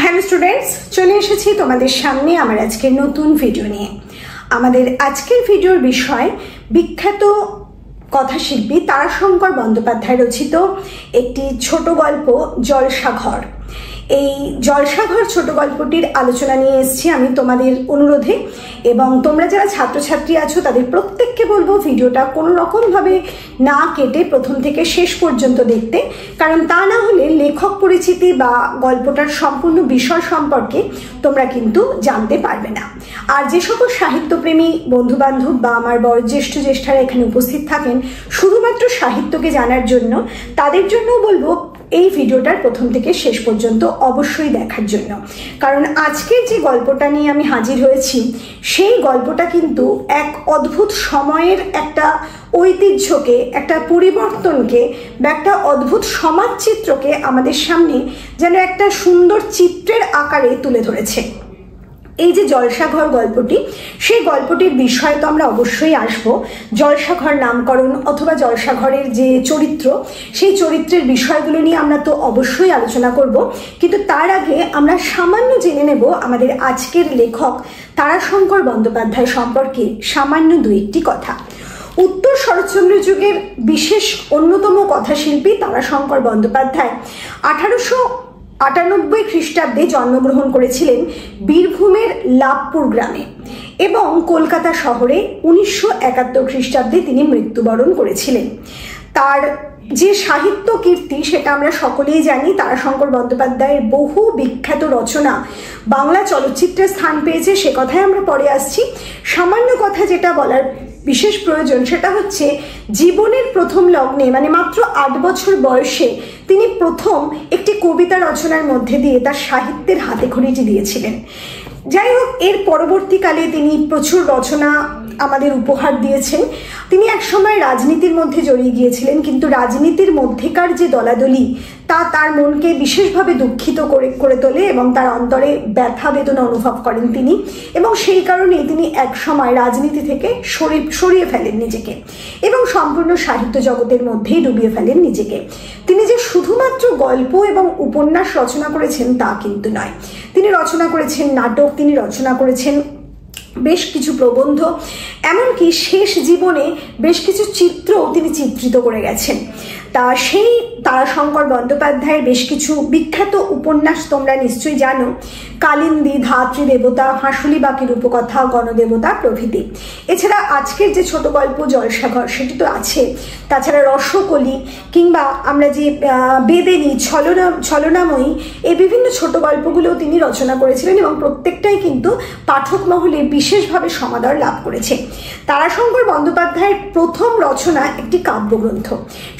Hello students, চলে এসেছি তোমাদের সামনে আমার আজকের নতুন ভিডিও নিয়ে। আমাদের আজকের ভিডিওর বিষয় বিখ্যাত কথাশিল্পী তারাশঙ্কর বন্দ্যোপাধ্যায় রচিত একটি ছোট গল্প জলসাঘর। এই জলসাঘর ছোট গল্পটির আলোচনা নিয়ে এসেছি আমি তোমাদের অনুরোধে, এবং তোমরা যারা ছাত্রছাত্রী আছো তাদের প্রত্যেককে বলবো ভিডিওটা কোনো রকমভাবে না কেটে প্রথম থেকে শেষ পর্যন্ত দেখতে, কারণ তা না হলে লেখক পরিচিতি বা গল্পটার সম্পূর্ণ বিষয় সম্পর্কে তোমরা কিন্তু জানতে পারবে না। আর যে সকল সাহিত্যপ্রেমী বন্ধুবান্ধব বা আমার বয়োজ্যেষ্ঠ জ্যেষ্ঠারা এখানে উপস্থিত থাকেন শুধুমাত্র সাহিত্যকে জানার জন্য, তাদের জন্যও বলবো এই ভিডিওটার প্রথম থেকে শেষ পর্যন্ত অবশ্যই দেখার জন্য। কারণ আজকের যে গল্পটা নিয়ে আমি হাজির হয়েছি সেই গল্পটা কিন্তু এক অদ্ভুত সময়ের একটা ঐতিহ্যকে, একটা পরিবর্তনকে বা একটা অদ্ভুত সমাজচিত্রকে আমাদের সামনে যেন একটা সুন্দর চিত্রের আকারে তুলে ধরেছে। এই যে জলসাঘর গল্পটি, সেই গল্পটির বিষয় তো আমরা অবশ্যই আসবো। জলসাঘর নামকরণ অথবা জলসাঘরের যে চরিত্র, সেই চরিত্রের বিষয়গুলো নিয়ে আমরা তো অবশ্যই আলোচনা করব, কিন্তু তার আগে আমরা সামান্য জেনে নেব আমাদের আজকের লেখক তারাশঙ্কর বন্দ্যোপাধ্যায় সম্পর্কে সামান্য দু একটি কথা। উত্তর শরৎচন্দ্র যুগের বিশেষ অন্যতম কথাশিল্পী তারাশঙ্কর বন্দ্যোপাধ্যায় 1898 খ্রিস্টাব্দে জন্মগ্রহণ করেছিলেন বীরভূমের লাভপুর গ্রামে, এবং কলকাতা শহরে 1971 খ্রিস্টাব্দে তিনি মৃত্যুবরণ করেছিলেন। তার যে সাহিত্য কীর্তি সেটা আমরা সকলেই জানি। তারাশঙ্কর বন্দ্যোপাধ্যায়ের বহু বিখ্যাত রচনা বাংলা চলচ্চিত্রে স্থান পেয়েছে, সে কথাই আমরা পরে আসছি। সামান্য কথা যেটা বলার বিশেষ প্রয়োজন সেটা হচ্ছে জীবনের প্রথম লগ্নে, মানে মাত্র 8 বছর বয়সে তিনি প্রথম একটি কবিতা রচনার মধ্যে দিয়ে তার সাহিত্যের হাতেখড়িটি দিয়েছিলেন। যাই হোক, এর পরবর্তীকালে তিনি প্রচুর রচনা আমাদের উপহার দিয়েছেন। তিনি একসময় রাজনীতির মধ্যে জড়িয়ে গিয়েছিলেন, কিন্তু রাজনীতির মধ্যেকার যে দলাদলি তা তার মনকে বিশেষভাবে দুঃখিত করে তোলে এবং তার অন্তরে ব্যথা বেদনা অনুভব করেন তিনি, এবং সেই কারণেই তিনি একসময় রাজনীতি থেকে সরিয়ে ফেলেন নিজেকে এবং সম্পূর্ণ সাহিত্য জগতের মধ্যেই ডুবিয়ে ফেলেন নিজেকে। তিনি যে শুধুমাত্র গল্প এবং উপন্যাস রচনা করেছেন তা কিন্তু নয়, তিনি রচনা করেছেন নাটক, তিনি রচনা করেছেন বেশ কিছু প্রবন্ধ, এমনকি শেষ জীবনে বেশ কিছু চিত্রও তিনি চিত্রিত করে গেছেন। তা সেই তারাশঙ্কর বন্দ্যোপাধ্যায়ের বেশ কিছু বিখ্যাত উপন্যাস তোমরা নিশ্চয়ই জানো: কালিন্দী, ধাত্রী দেবতা, হাঁসুলি বাঁকের উপকথা, গণদেবতা প্রভৃতি। এছাড়া আজকের যে ছোট গল্প জলসাঘর সেটি তো আছে, তাছাড়া রসকলি কিংবা আমরা যে বেদেনী, ছলনাময়ী, এই বিভিন্ন ছোট গল্পগুলোও তিনি রচনা করেছিলেন এবং প্রত্যেকটাই কিন্তু পাঠক মহলে বিশেষভাবে সমাদর লাভ করেছে। তারাশঙ্কর বন্দ্যোপাধ্যায়ের প্রথম রচনা একটি কাব্যগ্রন্থ।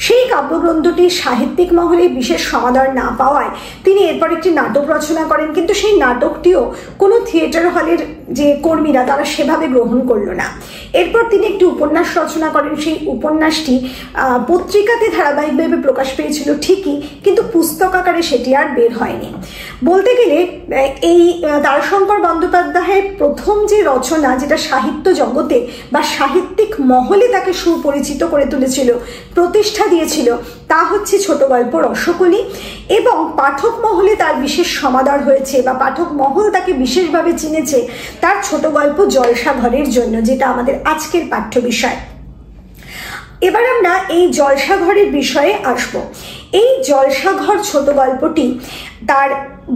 সেই কাব্যগ্রন্থটি সাহিত্যিক মহলে বিশেষ সমাদর না পাওয়ায় তিনি এরপর একটি নাটক রচনা করেন, কিন্তু সেই নাটকটিও কোনো থিয়েটার হলের যে কর্মীরা তারা সেভাবে গ্রহণ করলো না। এরপর তিনি একটি উপন্যাস রচনা করেন, সেই উপন্যাসটি পত্রিকাতে ধারাবাহিকভাবে প্রকাশ পেয়েছিল ঠিকই, কিন্তু পুস্তক আকারে সেটি আর বের হয়নি। বলতে গেলে এই তারাশঙ্কর বন্দ্যোপাধ্যায়ের প্রথম যে রচনা, যেটা সাহিত্য জগতে বা সাহিত্যিক মহলে তাকে সুপরিচিত করে তুলেছিল, প্রতিষ্ঠা দিয়েছিল, তা হচ্ছে ছোট গল্প রসকলি, এবং পাঠক মহলে তার বিশেষ সমাদর হয়েছে বা পাঠক মহল তাকে বিশেষভাবে চিনেছে তার ছোট গল্প জলসাঘরের জন্য, যেটা আমাদের আজকের পাঠ্য বিষয়। এবার আমরা এই জলসাঘরের বিষয়ে আসব। এই জলসাঘর ছোট গল্পটি তার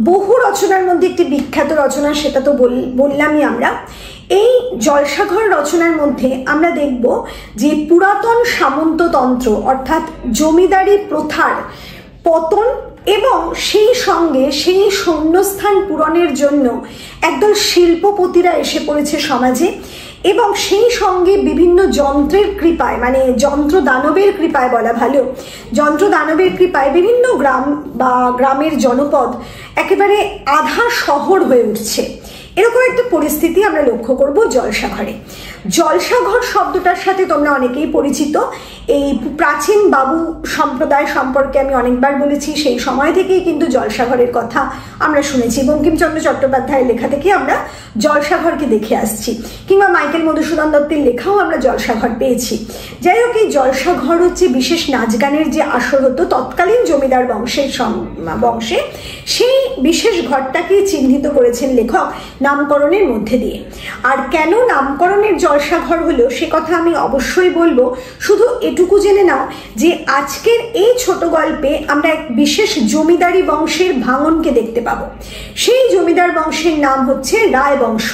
বহু রচনার মধ্যে একটি বিখ্যাত রচনা, সেটা তো বললামই আমরা। এই জলসাঘর রচনার মধ্যে আমরা দেখব যে পুরাতন সামন্ততন্ত্র অর্থাৎ জমিদারি প্রথার পতন এবং সেই সঙ্গে সেই শূন্যস্থান পূরণের জন্য একদল শিল্পপতিরা এসে পড়েছে সমাজে, এবং সেই সঙ্গে বিভিন্ন যন্ত্রের কৃপায়, মানে যন্ত্র দানবের কৃপায় বলা ভালো, যন্ত্র দানবের কৃপায় বিভিন্ন গ্রাম বা গ্রামের জনপদ একেবারে আধা শহর হয়ে উঠছে। এরকম একটা পরিস্থিতি আমরা লক্ষ্য করব জলসাঘরে। জলসাঘর শব্দটার সাথে তোমরা অনেকেই পরিচিত। এই প্রাচীন বাবু সম্প্রদায় সম্পর্কে আমি অনেকবার বলেছি, সেই সময় থেকেই কিন্তু জলসাঘরের কথা আমরা শুনেছি। বঙ্কিমচন্দ্র চট্টোপাধ্যায়ের লেখা থেকে আমরা জলসাঘরকে দেখে আসছি, কিংবা মাইকেল মধুসূদন দত্তের লেখাও আমরা জলসাঘর পেয়েছি। যাই হোক, এই জলসাঘর হচ্ছে বিশেষ নাচ গানের যে আসর হতো তৎকালীন জমিদার বংশে, সেই বিশেষ ঘরটাকে চিহ্নিত করেছেন লেখক নামকরণের মধ্যে দিয়ে। আর কেন নামকরণের জলসাঘর হলো সে কথা আমি অবশ্যই বলবো, শুধু এটুকু জেনে নাও যে আজকের এই ছোট গল্পে আমরা এক বিশেষ জমিদারি বংশের ভাঙনকে দেখতে পাবো। সেই জমিদার বংশের নাম হচ্ছে রায় বংশ।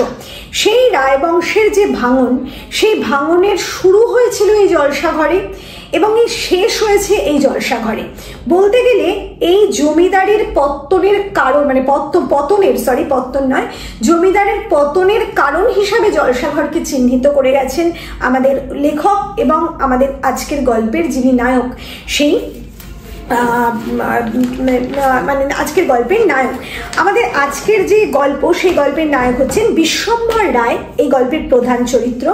সেই রায় বংশের যে ভাঙন, সেই ভাঙনের শুরু হয়েছিল এই জলসাঘরে এবং এই শেষ হয়েছে এই জলসাঘরে। বলতে গেলে এই জমিদারির পত্তনের কারণ, মানে পতন নয়, জমিদারের পতনের কারণ হিসাবে জলসাঘরকে চিহ্নিত করে গেছেন আমাদের লেখক এবং আমাদের আজকের গল্পের যিনি নায়ক, সেই মানে আজকের গল্পের নায়ক। আমাদের আজকের যে গল্প, সেই গল্পের নায়ক হচ্ছেন বিশ্বম্ভর রায়, এই গল্পের প্রধান চরিত্র।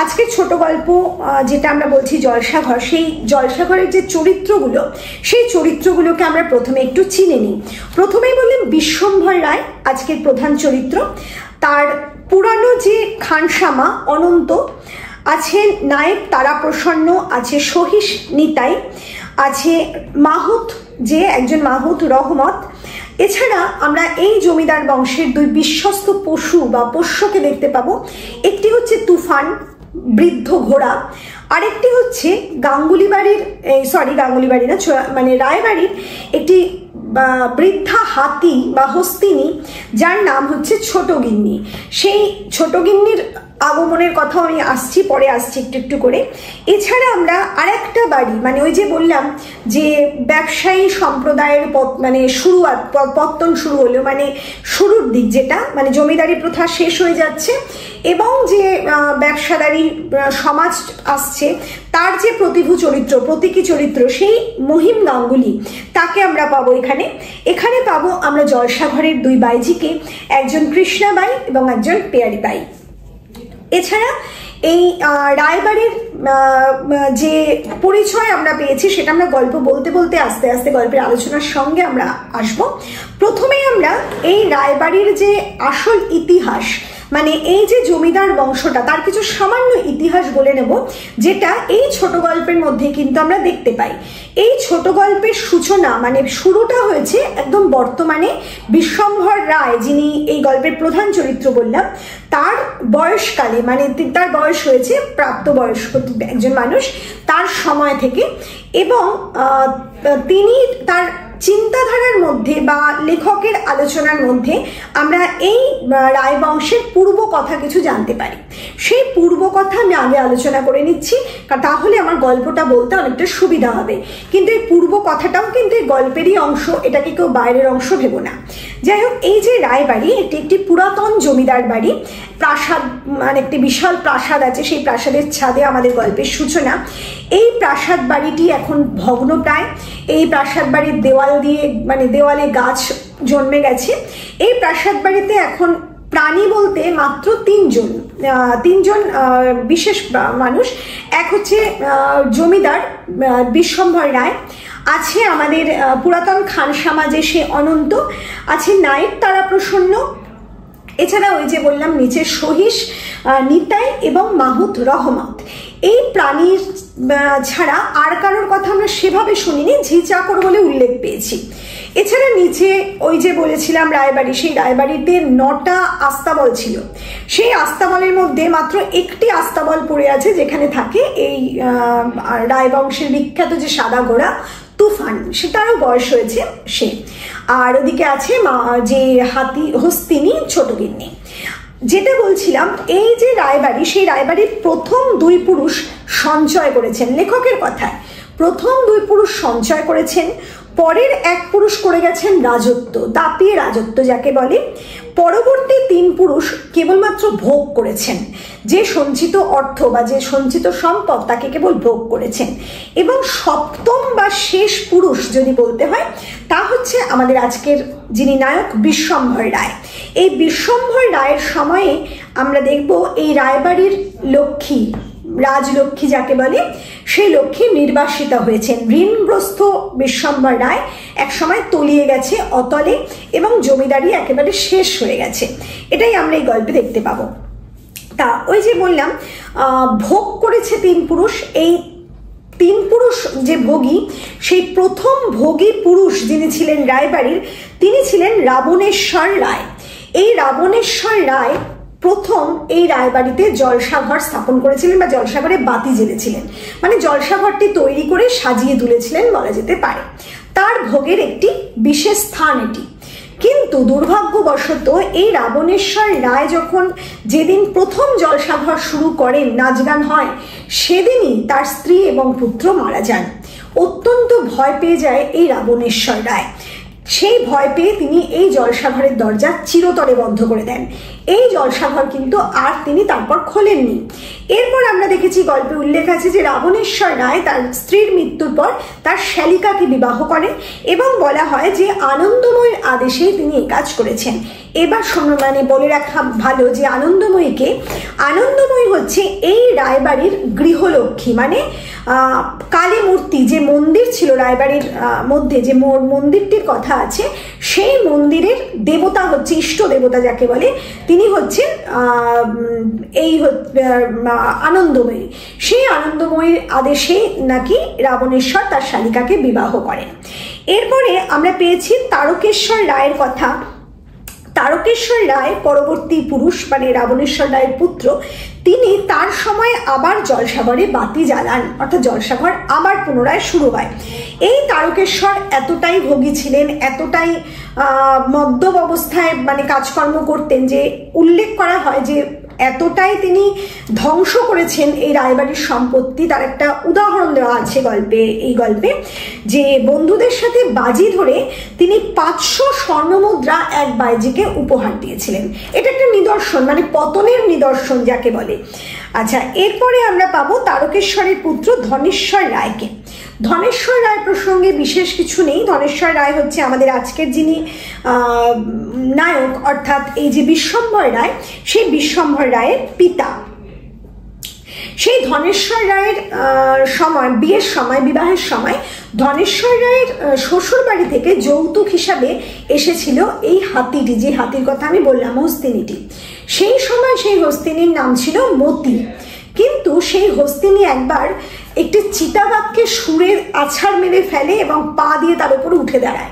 আজকের ছোট গল্প যেটা আমরা বলছি জলসাঘর, সেই জলসাঘরের যে চরিত্রগুলো, সেই চরিত্রগুলোকে আমরা প্রথমে একটু চিনে নিই। প্রথমেই বললেন বিশ্বম্ভর রায় আজকের প্রধান চরিত্র। তার পুরানো যে খানসামা অনন্ত, আছে নায়েব তারাপ্রসন্ন, আছে সহিস নিতাই, আছে মাহুত, যে একজন মাহুত রহমত। এছাড়া আমরা এই জমিদার বংশের দুই বিশ্বস্ত পশু বা পোষ্যকে দেখতে পাবো। একটি হচ্ছে তুফান, বৃদ্ধ ঘোড়া, আরেকটি হচ্ছে গাঙ্গুলি বাড়ির মানে রায়বাড়ির একটি বৃদ্ধা হাতি বা হস্তিনী, যার নাম হচ্ছে ছোট গিন্নি। সেই ছোট গিন্নির আগমনের কথাও আমি পরে আসছি একটু করে। এছাড়া আমরা আরেকটা বাড়ি, মানে ওই যে বললাম যে ব্যবসায়ী সম্প্রদায়ের পত্তন শুরু হলো, মানে শুরুর দিক যেটা, মানে জমিদারি প্রথা শেষ হয়ে যাচ্ছে এবং যে ব্যবসাদারি সমাজ আসছে, তার যে প্রতীকী চরিত্র সেই মহিম গাঙ্গুলি, তাকে আমরা পাবো এখানে পাবো আমরা জলসাঘরের দুই বাইজিকে, একজন কৃষ্ণাবাই এবং একজন পেয়ারিবাই। এছাড়া এই রায়বাড়ির যে পরিচয় আমরা পেয়েছি সেটা আমরা গল্প বলতে বলতে আস্তে আস্তে গল্পের আলোচনার সঙ্গে আমরা আসব। প্রথমে আমরা এই রায়বাড়ির যে আসল ইতিহাস, মানে এই যে জমিদার বংশটা, তার কিছু সামান্য ইতিহাস বলে নেব, যেটা এই ছোট গল্পের মধ্যে কিন্তু আমরা দেখতে পাই। এই ছোট গল্পের সূচনা, মানে শুরুটা হয়েছে একদম বর্তমানে বিশ্বম্ভর রায়, যিনি এই গল্পের প্রধান চরিত্র বললাম, তার বয়সকালে, মানে তার বয়স হয়েছে প্রাপ্তবয়স্ক একজন মানুষ, তার সময় থেকে। এবং তিনি তার চিন্তাধারার মধ্যে বা লেখকের আলোচনার মধ্যে আমরা এই রায় বংশের পূর্ব কথা কিছু জানতে পারি। সেই পূর্ব কথা আমি আগে আলোচনা করে নিচ্ছি, তাহলে আমার গল্পটা বলতে অনেকটা সুবিধা হবে। কিন্তু এই পূর্ব কথাটাও কিন্তু এই গল্পেরই অংশ, এটাকে কেউ বাইরের অংশ ভেবো না। যাই হোক, এই যে রায়বাড়ি, এটি একটি পুরাতন জমিদার বাড়ি, প্রাসাদ, মানে একটি বিশাল প্রাসাদ আছে, সেই প্রাসাদের ছাদে আমাদের গল্পের সূচনা। এই প্রাসাদ বাড়িটি এখন ভগ্নপ্রায়। এই প্রাসাদ বাড়ির দেওয়ালে গাছ জন্মে গেছে। এই প্রাসাদ বাড়িতে এখন প্রাণী বলতে মাত্র তিনজন বিশেষ মানুষ। এক হচ্ছে জমিদার বিশ্বম্ভর রায়, আছে আমাদের পুরাতন খানসামা যে সে অনন্ত, আছে নায়েব তারাপ্রসন্ন, এছাড়া ওই যে বললাম নিচে সহিস নিতাই এবং মাহুত রহমত। এই প্রাণীর ছাড়া আর কারোর কথা আমরা সেভাবে শুনিনি, ঝি চাকর বলে উল্লেখ পেয়েছি। এছাড়া নিচে ওই যে বলেছিলাম রায়বাড়ি, সেই রায়বাড়িতে 9টা আস্তাবল ছিল। সেই আস্তাবলের মধ্যে মাত্র একটি আস্তাবল পড়ে আছে, যেখানে থাকে এই রায়বংশের বিখ্যাত যে সাদা ঘোড়া তুফান, সেটারও বয়স হয়েছে সে। আর ওদিকে আছে যে হস্তিনী ছোট গিন্নি। যেটা বলছিলাম, এই যে রায়বাড়ি, সেই রায়বাড়ির প্রথম দুই পুরুষ সঞ্চয় করেছেন, লেখকের কথায় প্রথম দুই পুরুষ সঞ্চয় করেছেন। পরের এক পুরুষ করে গেছেন রাজত্ব, দাপিয়ে রাজত্ব যাকে বলে। পরবর্তী 3 পুরুষ কেবলমাত্র ভোগ করেছেন, যে সঞ্চিত অর্থ বা যে সঞ্চিত সম্পদ তাকে কেবল ভোগ করেছেন। এবং সপ্তম বা শেষ পুরুষ যদি বলতে হয়, তা হচ্ছে আমাদের আজকের যিনি নায়ক বিশ্বম্ভর রায়। এই বিশ্বম্ভর রায়ের সময়ে আমরা দেখব এই রায়বাড়ির লক্ষ্মী, রাজলক্ষ্মী যাকে বলে, সেই লক্ষ্মী নির্বাসিতা হয়েছেন। ঋণগ্রস্ত বিশ্বম্ভর রায় একসময় তলিয়ে গেছে অতলে এবং জমিদারি একেবারে শেষ হয়ে গেছে। এটাই আমরা এই গল্পে দেখতে পাবো। তা ওই যে বললাম ভোগ করেছে 3 পুরুষ, এই তিন পুরুষ যে ভোগী, সেই প্রথম ভোগী পুরুষ যিনি ছিলেন রায়বাড়ির, তিনি ছিলেন রাবণেশ্বর রায়। এই রাবণেশ্বর রায় প্রথম এই রায়বাড়িতে জলসাঘর স্থাপন করেছিলেন বা জলসাঘরে বাতি জ্বেলেছিলেন, মানে জলসাঘরটি তৈরি করে সাজিয়ে তুলেছিলেন বলা যেতে পারে। তার ভোগের একটি বিশেষ স্থান এটি। কিন্তু দুর্ভাগ্যবশত এই রাবণেশ্বর রায় যখন যেদিন প্রথম জলসাঘর শুরু করেন, নাচ গান হয়, সেদিনই তার স্ত্রী এবং পুত্র মারা যান। অত্যন্ত ভয় পেয়ে যায় এই রাবণেশ্বর রায়। সেই ভয় পেয়ে তিনি এই জলসাঘরের দরজা চিরতরে বন্ধ করে দেন। এই জলসাঘর কিন্তু আর তিনি তারপর খোলেননি। এরপর আমরা দেখেছি, গল্পে উল্লেখ আছে যে রাবণেশ্বর রায় তার স্ত্রীর মৃত্যুর পর তার শ্যালিকাকে বিবাহ করেন এবং বলা হয় যে আনন্দময়ীর আদেশে তিনি এই কাজ করেছেন। এবার মানে বলে রাখা ভালো যে আনন্দময়ী হচ্ছে এই রায়বাড়ির গৃহলক্ষ্মী, মানে কালী মূর্তি, যে মন্দির ছিল রায়বাড়ির মধ্যে, যে মন্দিরটির কথা আছে, সেই মন্দিরের দেবতা হচ্ছে, ইষ্ট দেবতা যাকে বলে, তিনি হচ্ছেন এই আনন্দময়ী। সেই আনন্দময়ীর আদেশে নাকি রাবণেশ্বর তার শালিকাকে বিবাহ করেন। এরপরে আমরা পেয়েছি তারকেশ্বর রায়ের কথা। তারকেশ্বর রায় পরবর্তী পুরুষ, মানে রাবণেশ্বর রায়ের পুত্র, তিনি তার সময় আবার জলসাঘরে বাতি জ্বালান, অর্থাৎ জলসাঘর আবার পুনরায় শুরু হয়। এই তারকেশ্বর এতটাই ভোগী ছিলেন, এতটাই মদ্যপ অবস্থায় মানে কাজকর্ম করতেন, যে উল্লেখ করা হয় যে এতটাই তিনি ধ্বংস করেছেন এই রায়বাড়ির সম্পত্তি। তার একটা উদাহরণ দেওয়া আছে এই গল্পে, যে বন্ধুদের সাথে বাজি ধরে তিনি 500 স্বর্ণমুদ্রা এক বাইজিকে উপহার দিয়েছিলেন। এটা একটা নিদর্শন, মানে পতনের নিদর্শন যাকে বলে। আচ্ছা, এরপরে আমরা পাবো তারকেশ্বরের পুত্র ধনেশ্বর রায়কে। ধনেশ্বর রায় প্রসঙ্গে বিশেষ কিছু নেই। ধনেশ্বর রায় হচ্ছে আমাদের আজকের যিনি নায়ক, অর্থাৎ এই যে বিশ্বম্ভর রায়, সেই বিশ্বম্ভর রায়ের পিতা। সেই ধনেশ্বর রায়ের বিবাহের সময় ধনেশ্বর রায়ের শ্বশুর বাড়ি থেকে যৌতুক হিসাবে এসেছিল এই হাতিটি, যে হাতির কথা আমি বললাম, হস্তিনীটি। সেই সময় সেই হস্তিনীর নাম ছিল মতি। কিন্তু সেই হস্তিনী একবার একটি চিতাবাঘকে সুরের আছাড় মেরে ফেলে এবং পা দিয়ে তার উপর উঠে দাঁড়ায়।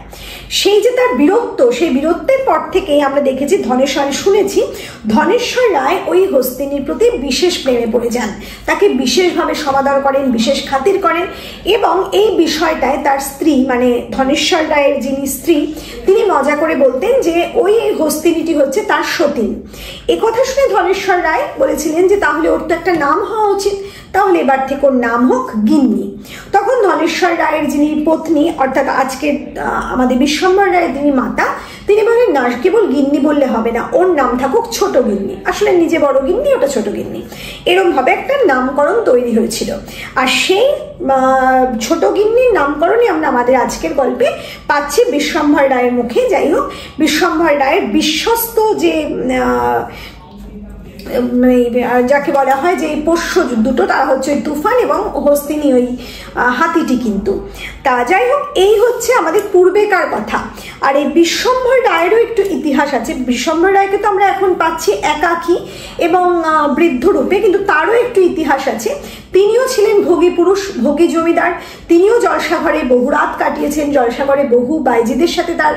সেই যে তার বীরত্ব, সেই বীরত্বের পর থেকেই আমরা দেখেছি ধনেশ্বর রায় ওই হস্তিনীর প্রতি বিশেষ প্রেমে পড়ে যান, তাকে বিশেষভাবে সমাদর করেন, বিশেষ খাতির করেন। এবং এই বিষয়টায় তার স্ত্রী, মানে ধনেশ্বর রায়ের যিনি স্ত্রী, তিনি মজা করে বলতেন যে ওই হস্তিনীটি হচ্ছে তার সতীন। এ কথা শুনে ধনেশ্বর রায় বলেছিলেন যে তাহলে ওর তো একটা নাম হওয়া উচিত, তাহলে এবার থেকে ওর নাম হোক গিন্নি। তখন ধনেশ্বর রায়ের যিনি পত্নী, অর্থাৎ আজকে আমাদের বিশ্বম্ভর রায়ের যিনি মাতা, তিনি বলেন না, কেবল গিন্নি বললে হবে না, ওর নাম থাকুক ছোট গিন্নি। আসলে নিজে বড় গিন্নি, ওটা ছোট গিন্নি, এরকম ভাবে একটা নামকরণ তৈরি হয়েছিল। আর সেই ছোট গিন্নির নামকরণই আমরা আমাদের আজকের গল্পে পাচ্ছি বিশ্বম্ভর রায়ের মুখে। যাই হোক, বিশ্বম্ভর রায়ের বিশ্বস্ত যে যাকে বলা হয় যে পোষ্য দুটো, তারা হচ্ছে ওই তুফান এবং হস্তিনী, ওই হাতিটি কিন্তু। তা যাই হোক, এই হচ্ছে আমাদের পূর্বেকার কথা। আর এই বিশ্বম্ভর রায়েরও একটু ইতিহাস আছে। বিশ্বম্ভর রায়কে তো আমরা এখন পাচ্ছি একাকী এবং বৃদ্ধ রূপে, কিন্তু তারও একটু ইতিহাস আছে। তিনিও ছিলেন ভোগী পুরুষ, ভোগী জমিদার। তিনিও জলসাঘরে বহু রাত কাটিয়েছেন, জলসাঘরে বহু বাইজিদের সাথে তার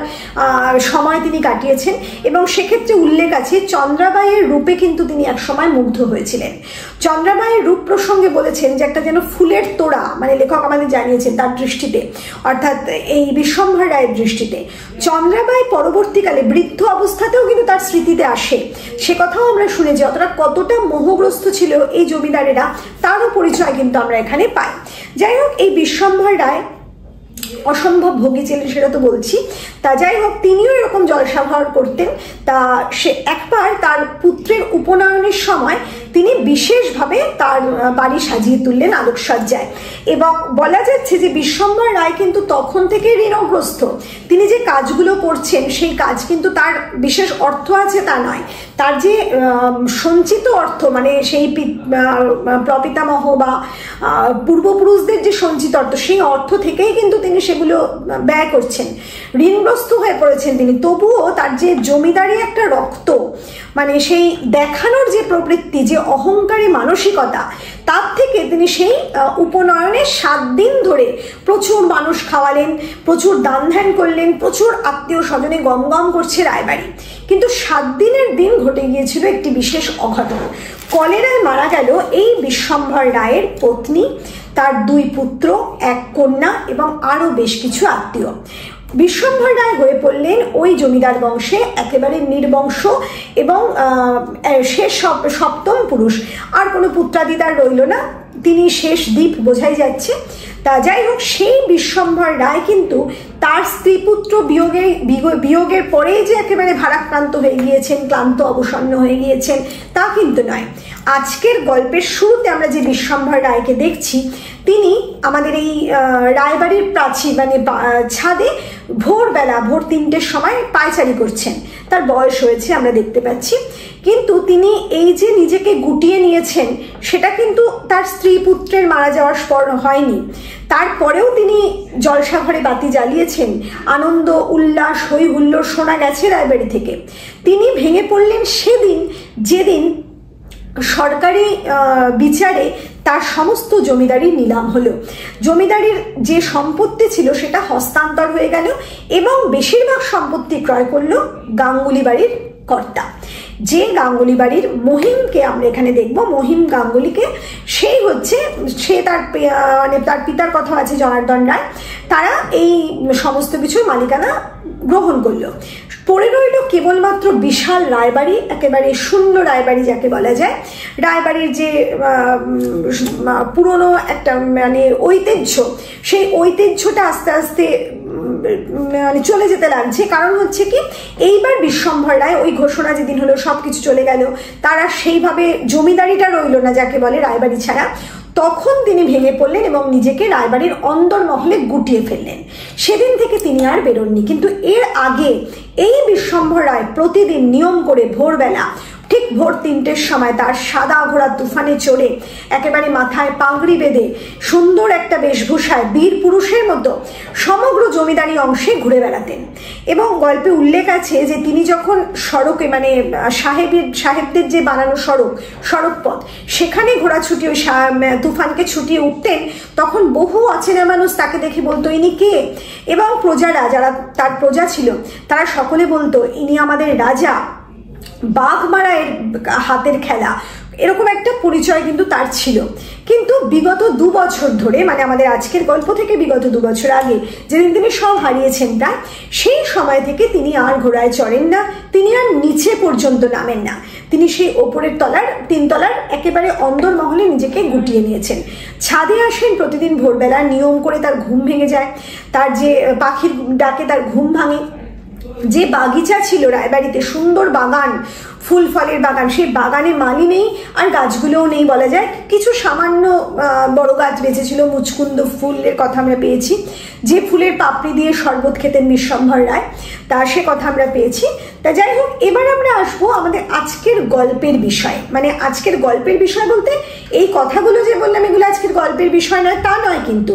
সময় তিনি কাটিয়েছেন। এবং সেক্ষেত্রে উল্লেখ আছে চন্দ্রাবাইয়ের রূপে কিন্তু তিনি এক সময় মুগ্ধ হয়েছিলেন। চন্দ্রাবাইয়ের রূপ প্রসঙ্গে বলেছেন যে একটা যেন ফুলের তোড়া, মানে লেখক আমাদের জানিয়েছেন তার দৃষ্টিতে, অর্থাৎ এই বিশ্বম্ভর রায়ের দৃষ্টিতে। চন্দ্রাবাই পরবর্তীকালে বৃদ্ধ অবস্থাতেও কিন্তু তার স্মৃতিতে আসে, সে কথাও আমরা শুনেছি। কতটা মোহগ্রস্ত ছিল এই জমিদারেরা, তারও পরিচয় কিন্তু আমরা এখানে পাই। যাই হোক, এই বিশ্বম্ভর রায় অসম্ভব ভোগী ছিলেন, সেটা তো বলছি। তা যাই হোক, তিনিও এরকম জলসাঘর করতেন। তা সে একবার তার পুত্রের উপনয়নের সময় তিনি বিশেষভাবে তার বাড়ি সাজিয়ে তুললেন আলোকসজ্জায়। এবং বলা যাচ্ছে যে বিশ্বম্ভর রায় কিন্তু তখন থেকে ঋণগ্রস্ত। তিনি যে কাজগুলো করছেন সেই কাজ কিন্তু তার বিশেষ অর্থ আছে তা নয়, তার যে সঞ্চিত অর্থ, মানে সেই প্রপিতামহ বা পূর্বপুরুষদের যে সঞ্চিত অর্থ, সেই অর্থ থেকেই কিন্তু তিনি সেগুলো ব্যয় করছেন। ঋণগ্রস্ত হয়ে পড়েছেন তিনি, তবুও তার যে জমিদারি একটা রক্ত, মানে সেই দেখানোর যে প্রবৃত্তি, যে অহংকারী মানসিকতা, তার থেকে তিনি সেই উপনয়নে 7 দিন ধরে প্রচুর মানুষ খাওয়ালেন, প্রচুর দান ধ্যান করলেন, প্রচুর আত্মীয় স্বজনে গম গম করছে রায়বাড়ি। কিন্তু 7 দিনের দিন ঘটে গিয়েছিল একটি বিশেষ অঘটন। কলেরায় মারা গেল এই বিশ্বম্ভর রায়ের পত্নী, তার 2 পুত্র, 1 কন্যা এবং আরো বেশ কিছু আত্মীয়। বিশ্বম্ভর রায় হয়ে পড়লেন ওই জমিদার বংশে একেবারে নির্বংশ এবং শেষ সপ্তম পুরুষ। আর কোনো পুত্রাদি তার রইল না, তিনি শেষ দ্বীপ বোঝাই যাচ্ছে। তা যাই হোক, সেই বিশ্বম্ভর রায় কিন্তু তার স্ত্রী পুত্র বিয়োগের পরেই যে একেবারে ভারাক্রান্ত হয়ে গিয়েছেন, ক্লান্ত অবসন্ন হয়ে গিয়েছেন, তা কিন্তু নয়। আজকের গল্পের শুরুতে আমরা যে বিশ্বম্ভর রায়কে দেখছি, তিনি আমাদের এই রায়বাড়ির প্রাচীর মানে ছাদে ভোরবেলা ভোর 3টের সময় পায়চারি করছেন। তার বয়স হয়েছে আমরা দেখতে পাচ্ছি, কিন্তু তিনি এই যে নিজেকে গুটিয়ে নিয়েছেন সেটা কিন্তু তার স্ত্রী পুত্রের মারা যাওয়ার পর হয়নি। তারপরেও তিনি জলসাঘরে বাতি জ্বালিয়েছেন, আনন্দ উল্লাস হই হুল্লোড় শোনা গেছে রায়বাড়ি থেকে। তিনি ভেঙে পড়লেন সেদিন যেদিন সরকারি বিচারে তার সমস্ত জমিদারি নিলাম হলো। জমিদারির যে সম্পত্তি ছিল সেটা হস্তান্তর হয়ে গেল এবং বেশিরভাগ সম্পত্তি ক্রয় করলো গাঙ্গুলি বাড়ির কর্তা। যে গাঙ্গুলি বাড়ির মহিমকে আমরা এখানে দেখব, মহিম গাঙ্গুলিকে, সেই হচ্ছে সে তার মানে তার পিতার কথা আছে জনার্দন রায়, তারা এই সমস্ত কিছুর মালিকানা গ্রহণ করলো। পড়ে রইল কেবলমাত্র বিশাল রায়বাড়ি, একেবারে শূন্য রায়বাড়ি যাকে বলা যায়। রায়বাড়ির যে পুরনো একটা মানে ঐতিহ্য, সেই ঐতিহ্যটা আস্তে আস্তে মানে চলে যেতে লাগছে। কারণ হচ্ছে কি, এইবার বিশ্বম্ভর রায় ওই ঘোষণা যেদিন হলো সবকিছু চলে গেল, তারা সেইভাবে জমিদারিটা রইল না যাকে বলে রায়বাড়ি ছাড়া। তখন তিনি ভেঙে পড়লেন এবং নিজেকে রায়বাড়ির অন্দরমহলে গুটিয়ে ফেললেন। সেদিন থেকে তিনি আর বেরোননি। কিন্তু এর আগে এই বিশ্বম্ভর রায় প্রতিদিন নিয়ম করে ভোরবেলা ঠিক ভোর 3টের সময় তার সাদা ঘোড়া তুফানে চড়ে একেবারে মাথায় পাগড়ি বেঁধে সুন্দর একটা বেশভূষায় বীর পুরুষের মতো সমগ্র জমিদারি অংশে ঘুরে বেড়াতেন। এবং উল্লেখ আছে যে তিনি যখন সড়কে মানে সাহেবদের যে বানানো সড়ক পথ, সেখানে ঘোড়া ছুটিয়ে ওই তুফানকে ছুটিয়ে উঠতেন, তখন বহু অচেনা মানুষ তাকে দেখে বলতো ইনি কে, এবং প্রজারা যারা তার প্রজা ছিল তারা সকলে বলতো ইনি আমাদের রাজা, বাঘ মারায়ের হাতের খেলা, এরকম একটা পরিচয় কিন্তু তার ছিল। কিন্তু বিগত 2 বছর ধরে, মানে আমাদের আজকের গল্প থেকে বিগত 2 বছর আগে যেদিন তিনি সব হারিয়েছেন প্রায়, সেই সময় থেকে তিনি আর ঘোড়ায় চড়েন না, তিনি আর নিচে পর্যন্ত নামেন না। তিনি সেই ওপরের 3 তলার একেবারে অন্দরমহলে নিজেকে গুটিয়ে নিয়েছেন। ছাদে আসেন প্রতিদিন ভোরবেলা, নিয়ম করে তার ঘুম ভেঙে যায়, তার যে পাখির ডাকে তার ঘুম ভাঙে। যে বাগিচা ছিল রায়বাড়িতে, সুন্দর বাগান, ফুল ফলের বাগান, সেই বাগানে মালি নেই আর গাছগুলোও নেই বলা যায়। কিছু সামান্য বড় গাছ বেঁচেছিল, মুচকুন্দ ফুলের কথা আমরা পেয়েছি, যে ফুলের পাপড়ি দিয়ে শরবত খেতেন বিশ্বম্ভর রায়, তার সে কথা আমরা পেয়েছি। তা যাই হোক, এবার আমরা আসবো আমাদের আজকের গল্পের বিষয়। মানে আজকের গল্পের বিষয় বলতে এই কথাগুলো যে বললাম এগুলো আজকের গল্পের বিষয় নয়, তা নয়, কিন্তু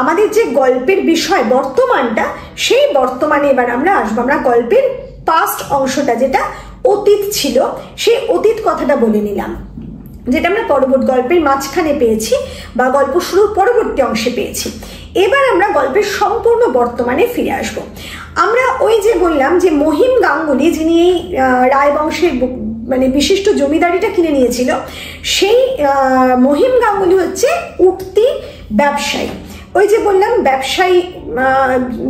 আমাদের যে গল্পের বিষয় বর্তমানটা, সেই বর্তমানে এবার আমরা আসবো। আমরা গল্পের পাস্ট অংশটা, যেটা অতীত ছিল, সেই অতীত কথাটা বলে নিলাম, যেটা আমরা পরবর্তী গল্পের মাঝখানে পেয়েছি বা গল্প শুরুর পরবর্তী অংশে পেয়েছি। এবার আমরা গল্পের সম্পূর্ণ বর্তমানে ফিরে আসব। আমরা ওই যে বললাম যে মহিম গাঙ্গুলি, যিনি এই রায়বংশের মানে বিশিষ্ট জমিদারিটা কিনে নিয়েছিল, সেই মহিম গাঙ্গুলি হচ্ছে উঠতি ব্যবসায়ী। ওই যে বললাম ব্যবসায়ী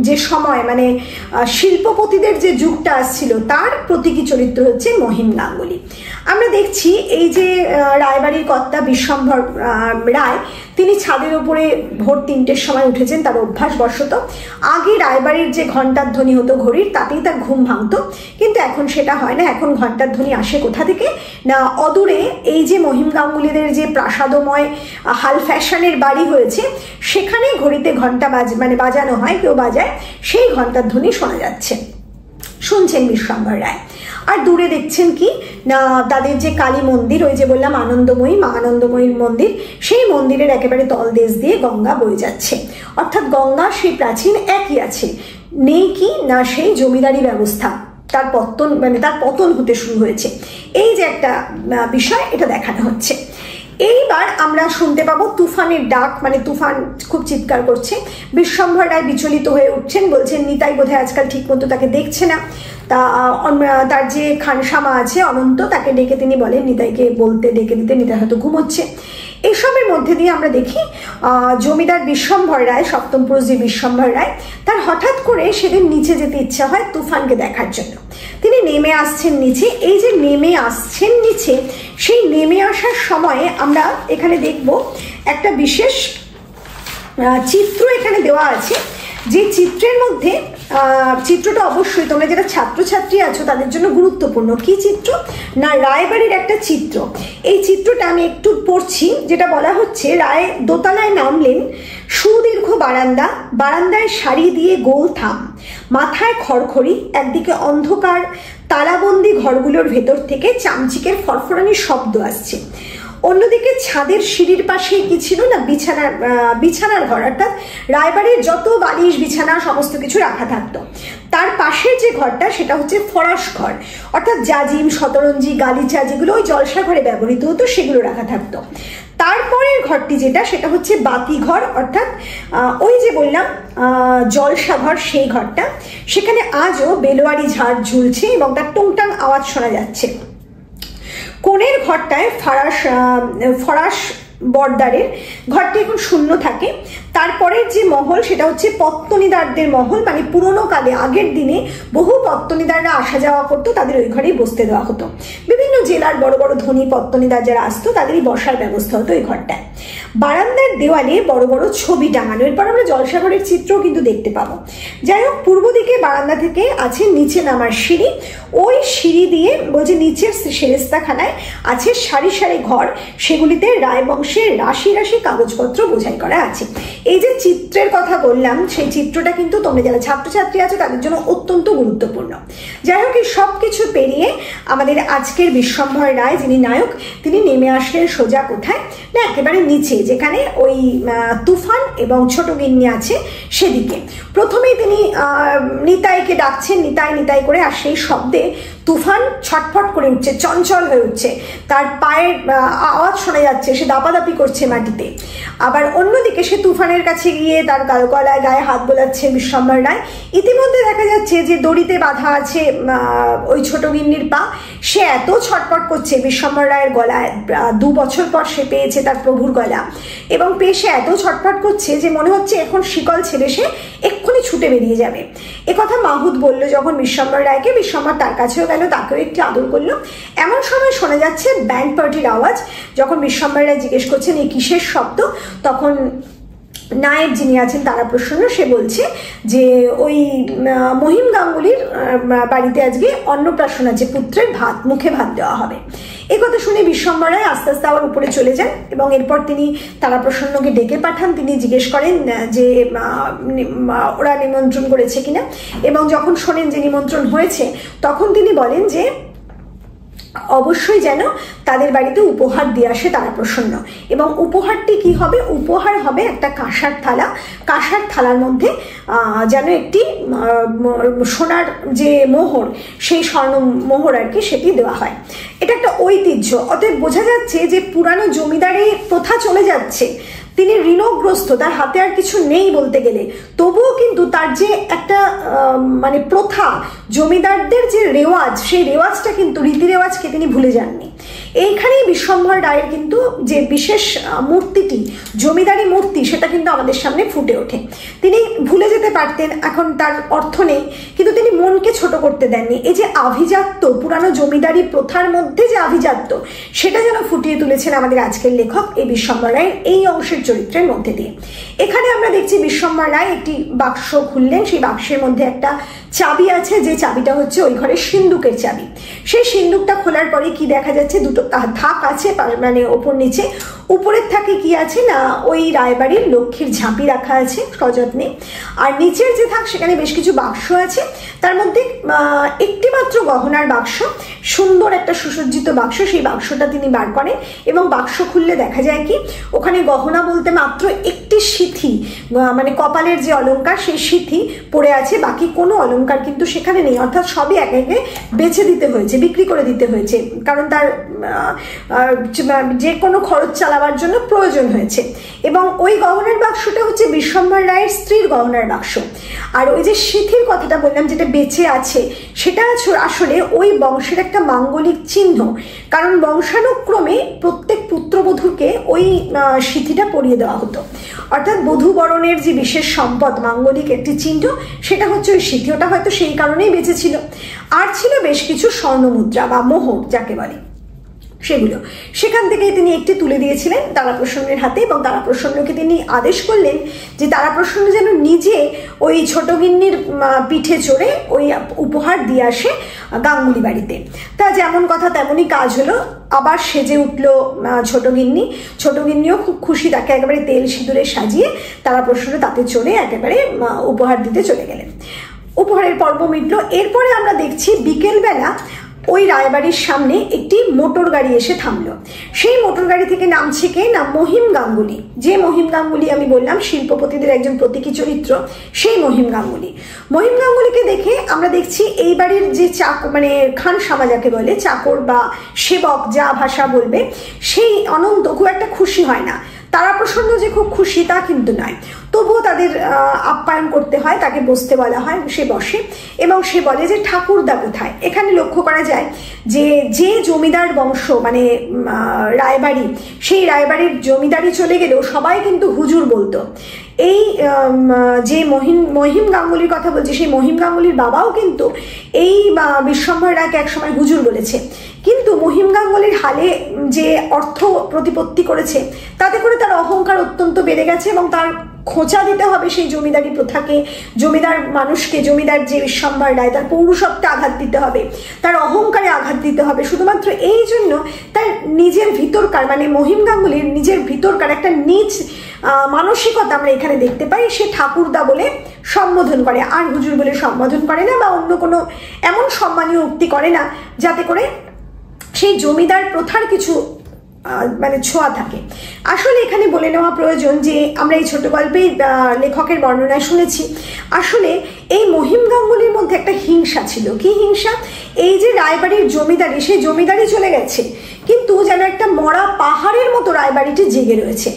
যে সময় মানে শিল্পপতিদের যে যুগটা আসছিল, তার প্রতীকী চরিত্র হচ্ছে মহিম গাঙ্গুলি। আমরা দেখছি এই যে রায়বাড়ির কর্তা বিশ্বম্ভর রায়, তিনি ছাদের উপরে ভোর 3টের সময় উঠেছেন তার অভ্যাসবশত। আগে রায়বাড়ির যে ঘন্টার ধ্বনি হতো ঘড়ির, তাতেই তার ঘুম ভাঙতো, কিন্তু এখন সেটা হয় না। এখন ঘন্টার ধ্বনি আসে কোথা থেকে না, অদূরে এই যে মহিম গাঙ্গুলিদের যে প্রাসাদময় হাল ফ্যাশনের বাড়ি হয়েছে, সেখানে ঘড়িতে ঘন্টা বাজানো হয়, কেউ বাজায়, সেই ঘন্টার ধ্বনি শোনা যাচ্ছে, শুনছেন বিশ্বম্ভর রায়। আর দূরে দেখছেন কি না, তাদের যে কালী মন্দির, ওই যে বললাম আনন্দময়ী, মা আনন্দময়ীর মন্দির, সেই মন্দিরের একেবারে তলদেশ দিয়ে গঙ্গা বয়ে যাচ্ছে। অর্থাৎ গঙ্গা সেই প্রাচীন একই আছে, নেই কি না সেই জমিদারি ব্যবস্থা, তার পতন হতে শুরু হয়েছে। এই যে একটা বিষয়, এটা দেখানো হচ্ছে। এইবার আমরা শুনতে পাবো তুফানের ডাক, মানে তুফান খুব চিৎকার করছে। বিশ্বম্ভর রায় বিচলিত হয়ে উঠছেন, বলছেন নিতাই বোধহয় আজকাল ঠিক মতো তাকে দেখছে না। তার যে খানসামা আছে অনন্ত, তাকে ডেকে তিনি বলেন নিতাইকে বলতে, ডেকে দিতে, নিতাই হয়তো ঘুমোচ্ছে। এসবের মধ্যে দিয়ে আমরা দেখি জমিদার বিশ্বম্ভর রায়, সপ্তম পুরুষ যে বিশ্বম্ভর রায়, তার হঠাৎ করে সেদিন নিচে যেতে ইচ্ছা হয় তুফানকে দেখার জন্য। তিনি নেমে আসছেন নিচে। এই যে নেমে আসছেন নিচে, সেই নেমে আসার সময়ে আমরা এখানে দেখব একটা বিশেষ চিত্র এখানে দেওয়া আছে, যে চিত্রের মধ্যে চিত্রটা অবশ্যই তোমরা যারা ছাত্রছাত্রী আছো তাদের জন্য গুরুত্বপূর্ণ। কি চিত্র না, রায়বাড়ির একটা চিত্র। এই চিত্রটা আমি একটু পড়ছি, যেটা বলা হচ্ছে রায় দোতলায় নামলেন, সুদীর্ঘ বারান্দা, বারান্দায় সারি দিয়ে গোল থাম, মাথায় খড়খড়ি, একদিকে অন্ধকার তালাবন্দি ঘরগুলোর ভেতর থেকে চামচিকের ফরফরানির শব্দ আসছে, অন্যদিকে ছাদের সিঁড়ির পাশে কি ছিল না, বিছানার ঘর, অর্থাৎ রায়বাড়ির যত বালিশ বিছানা সমস্ত কিছু রাখা থাকতো। তার পাশের যে ঘরটা সেটা হচ্ছে ফরাস ঘর, অর্থাৎ জাজিম, শতরঞ্জি, গালিচা যেগুলো ওই জলসা ঘরে ব্যবহৃত হতো সেগুলো রাখা থাকতো। তারপরের ঘরটি যেটা, সেটা হচ্ছে বাতি ঘর, অর্থাৎ ওই যে বললাম জলসা ঘর, সেই ঘরটা। সেখানে আজও বেলোয়ারি ঝাড় ঝুলছে এবং তার টুংটাং আওয়াজ শোনা যাচ্ছে। কোণের ঘরটায় ফরাস বর্দারের ঘরটি এখন শূন্য থাকে। তারপরের যে মহল সেটা হচ্ছে পত্তনিদারদের মহল, মানে পুরোনো কালে আগের দিনে বহু পত্তনিদাররা আসা যাওয়া করতো, তাদের ওই ঘরেই বসতে দেওয়া হতো। বিভিন্ন জেলার বড় বড় ধনী পত্তনিদার যারা আসতো তাদেরই বসার ব্যবস্থা হতো এই ঘরটায়। বারান্দার দেওয়ালে বড় বড় ছবি টাঙানো। এরপর আমরা জলসাঘরের চিত্রও কিন্তু দেখতে পাবো। যাই হোক, পূর্ব দিকে বারান্দা থেকে আছে নিচে নামার সিঁড়ি। ওই সিঁড়ি দিয়ে বলছে নিচের সেরেস্তাখানায় আছে সারি সারি ঘর, সেগুলিতে রায়বংশের রাশি রাশি কাগজপত্র বোঝাই করা আছে। এই যে চিত্রের কথা বললাম, সেই চিত্রটা কিন্তু তোমরা যারা ছাত্রছাত্রী আছে তাদের জন্য অত্যন্ত গুরুত্বপূর্ণ। যাই হোক, এই সব কিছু পেরিয়ে আমাদের আজকের বিশ্বম্ভর রায় যিনি নায়ক, তিনি নেমে আসলেন সোজা কোথায় না, একেবারে নিচে, যেখানে ওই তুফান এবং ছোট গিন্নি আছে সেদিকে। প্রথমেই তিনি নিতাইকে ডাকছেন, নিতাই নিতাই করে, আর সেই শব্দে তুফান ছটফট করে উঠছে, চঞ্চল হয়ে উঠছে, তার পায়ের আওয়াজ শোনা যাচ্ছে, সে দাপাদাপি করছে মাটিতে। আবার অন্যদিকে সে তুফানের কাছে গিয়ে তার গলায় গায়ে হাত বোলাচ্ছে বিশ্বম্ভর রায়। ইতিমধ্যে দেখা যাচ্ছে যে দড়িতে বাঁধা আছে ওই ছোট গিন্নির পা। সে এত ছটফট করছে বিশ্বম্ভর রায়ের গলায়, 2 বছর পর সে পেয়েছে তার প্রভুর গলা, এবং পেয়ে সে এত ছটফট করছে যে মনে হচ্ছে এখন শিকল ছেড়ে সে এক্ষুনি ছুটে বেরিয়ে যাবে। একথা মাহুত বলল যখন বিশ্বম্ভর রায়কে। বিশ্বম্ভর তার কাছেও গেল, তাকেও একটু আদর করলো। এমন সময় শোনা যাচ্ছে ব্যান্ড পার্টির আওয়াজ। যখন বিশ্বম্ভর রায় জিজ্ঞেস করছেন এই কিসের শব্দ, তখন নায়েব যিনি আছেন তারাপ্রসন্ন, সে বলছে যে ওই মহিম গাঙ্গুলির বাড়িতে আজকে অন্নপ্রাশন আছে, পুত্রের মুখে ভাত দেওয়া হবে। এই কথা শুনে বিশ্বম্ভর রায় আস্তে আস্তে আবার উপরে চলে যান, এবং এরপর তিনি তারাপ্রসন্নকে ডেকে পাঠান। তিনি জিজ্ঞেস করেন যে ওরা নিমন্ত্রণ করেছে কিনা, এবং যখন শোনেন যে নিমন্ত্রণ হয়েছে, তখন তিনি বলেন যে অবশ্যই যেন তাদের বাড়িতে উপহার দিয়ে আসে তারাপ্রসন্ন। এবং উপহারটি কি হবে? উপহার হবে একটা কাঁসার থালা। কাঁসার থালার মধ্যে যেন একটি সোনার যে মোহর, সেই স্বর্ণ মোহর আর কি, সেটি দেওয়া হয়। এটা একটা ঐতিহ্য। অতএব বোঝা যাচ্ছে যে পুরানো জমিদারি প্রথা চলে যাচ্ছে। তিনি ঋণগ্রস্ত, তার হাতে আর কিছু নেই বলতে গেলে, তবুও কিন্তু তার যে একটা মানে প্রথা, জমিদারদের যে রেওয়াজ, সেই রেওয়াজটা কিন্তু, রীতি রেওয়াজকে তিনি ভুলে যাননি। এইখানেই বিশ্বম্ভর রায়ের কিন্তু যে বিশেষ মূর্তিটি, জমিদারি মূর্তি, সেটা কিন্তু আমাদের সামনে ফুটে ওঠে। তিনি ভুলে যেতে পারতেন, এখন তার অর্থ নেই, কিন্তু তিনি মনকে ছোট করতে দেননি। এই যে আভিজাত্য, পুরানো জমিদারি প্রথার মধ্যে যে আভিজাত্য, সেটা যেন ফুটিয়ে তুলেছেন আমাদের আজকের লেখক এই বিশ্বম্ভর রায়ের এই অংশের চরিত্রের মধ্যে দিয়ে। এখানে আমরা দেখছি বিশ্বম্ভর রায় একটি বাক্স খুললেন। সেই বাক্সের মধ্যে একটা চাবি আছে, যে চাবিটা হচ্ছে ওই ঘরের সিন্দুকের চাবি। সেই সিন্দুকটা খোলার পরে কি দেখা যাচ্ছে, দুটো থাক আছে, মানে ওপর নিচে। উপরের থাকে কি আছে না, ওই রায়বাড়ির লক্ষ্মীর ঝাঁপি রাখা আছে সযত্নে, আর নিচের যে থাক সেখানে বেশ কিছু বাক্স আছে, তার মধ্যে একটি মাত্র গহনার বাক্স, সুন্দর একটা সুসজ্জিত বাক্স, সেই বাক্সটা তিনি বার করেন এবং বাক্স খুললে দেখা যায় কি ওখানে গহনা বলতে মাত্র একটি সিথি, মানে কপালের যে অলংকার সেই সিথি পড়ে আছে, বাকি কোনো অলংকার কিন্তু সেখানে নেই। অর্থাৎ সবই একে একে বেচে দিতে হয়েছে, বিক্রি করে দিতে হয়েছে, কারণ তার যে কোনো খরচ চালাবার জন্য প্রয়োজন হয়েছে। এবং ওই গহনার বাক্সটা হচ্ছে বিশ্বম্ভর রায়ের স্ত্রীর গহনার বাক্স। আর ওই যে সিথির কথাটা বললাম যেটা বেঁচে আছে, সেটা আসলে ওই বংশের একটা মাঙ্গলিক চিহ্ন, কারণ বংশানুক্রমে প্রত্যেক পুত্রবধূকে ওই সিথিটা পরিয়ে দেওয়া হতো। অর্থাৎ বধূ বরণের যে বিশেষ সম্পদ, মাঙ্গলিক একটি চিহ্ন, সেটা হচ্ছে ওই সিথি। ওটা হয়তো সেই কারণেই বেঁচে ছিল। আর ছিল বেশ কিছু স্বর্ণমুদ্রা বা মোহর যাকে বলে, সেগুলো সেখান থেকে তিনি একটি তুলে দিয়েছিলেন তারাপ্রসন্নের হাতে, এবং তারাপ্রসন্নকে তিনি আদেশ করলেন যে তারাপ্রসন্ন যেন নিজে ওই ছোট গিন্নির পিঠে চড়ে ওই উপহার দিয়ে আসে গাঙ্গুলি বাড়িতে। তা যেমন কথা তেমনই কাজ হলো। আবার সেজে উঠলো ছোট গিন্নি। ছোট গিন্নিও খুব খুশি, তাকে একেবারে তেল সিঁদুরে সাজিয়ে তারাপ্রসন্ন তাতে চড়ে একেবারে উপহার দিতে চলে গেলেন। উপহারের পর্ব মিটল। এরপরে আমরা দেখছি বিকেলবেলা ওই রায়বাড়ির সামনে একটি মোটর গাড়ি এসে থামলো। সেই মোটর গাড়ি থেকে নামছে কে না, মহিম গাঙ্গুলি। যে মহিম গাঙ্গুলি আমি বললাম শিল্পপতিদের একজন প্রতীকী চরিত্র, সেই মহিম গাঙ্গুলি। মহিম গাঙ্গুলিকে দেখে আমরা দেখছি এই বাড়ির যে মানে খানসামা যাকে বলে, চাকর বা সেবক যা ভাষা বলবে, সেই অনন্ত খুব একটা খুশি হয় না। তারাপ্রসন্ন যে খুব খুশি তা কিন্তু নয়, তবুও তাদের আপ্যায়ন করতে হয়, তাকে বসতে বলা হয়, সে বসে এবং সে বলে যে ঠাকুরদা কোথায়। এখানে লক্ষ্য করা যায় যে যে জমিদার বংশ মানে রায়বাড়ি, সেই রায়বাড়ির জমিদারি চলে গেলেও সবাই কিন্তু হুজুর বলতো। এই যে মহিম গাঙ্গুলির কথা বলছি, সেই মহিম গাঙ্গুলির বাবাও কিন্তু এই বিশ্বম্ভর রায়কে একসময় হুজুর বলেছে। কিন্তু মহিম গাঙ্গুলির হালে যে অর্থ প্রতিপত্তি করেছে, তাতে করে তার অহংকার অত্যন্ত বেড়ে গেছে এবং তার খোঁচা দিতে হবে সেই জমিদারি প্রথাকে, জমিদার মানুষকে, জমিদার যে বিশ্বম্ভর রায়, তার পৌরুষত্বে আঘাত দিতে হবে, তার অহংকারে আঘাত দিতে হবে। শুধুমাত্র এই জন্য তার নিজের ভিতরকার মানে মহিম গাঙ্গুলির নিজের ভিতরকার একটা নিজ মানসিকতা আমরা এখানে দেখতে পাই। সে ঠাকুরদা বলে সম্বোধন করে, আর হুজুর বলে সম্বোধন করে না, বা অন্য কোনো এমন সম্মানীয় উক্তি করে না যাতে করে সেই জমিদার প্রথার কিছু মানে ছোঁয়া থাকে। আসলে এখানে বলে নেওয়া প্রয়োজন যে আমরা এই ছোট গল্পেই লেখকের বর্ণনায় শুনেছি, আসলে এই মহিম গাঙ্গুলির মধ্যে একটা হিংসা ছিল। কি হিংসা? এই যে রায়বাড়ির জমিদারি, সেই জমিদারি চলে গেছে, কিন্তু যেন একটা মরা পাহাড়ের মতো রায়বাড়িটি জেগে রয়েছে।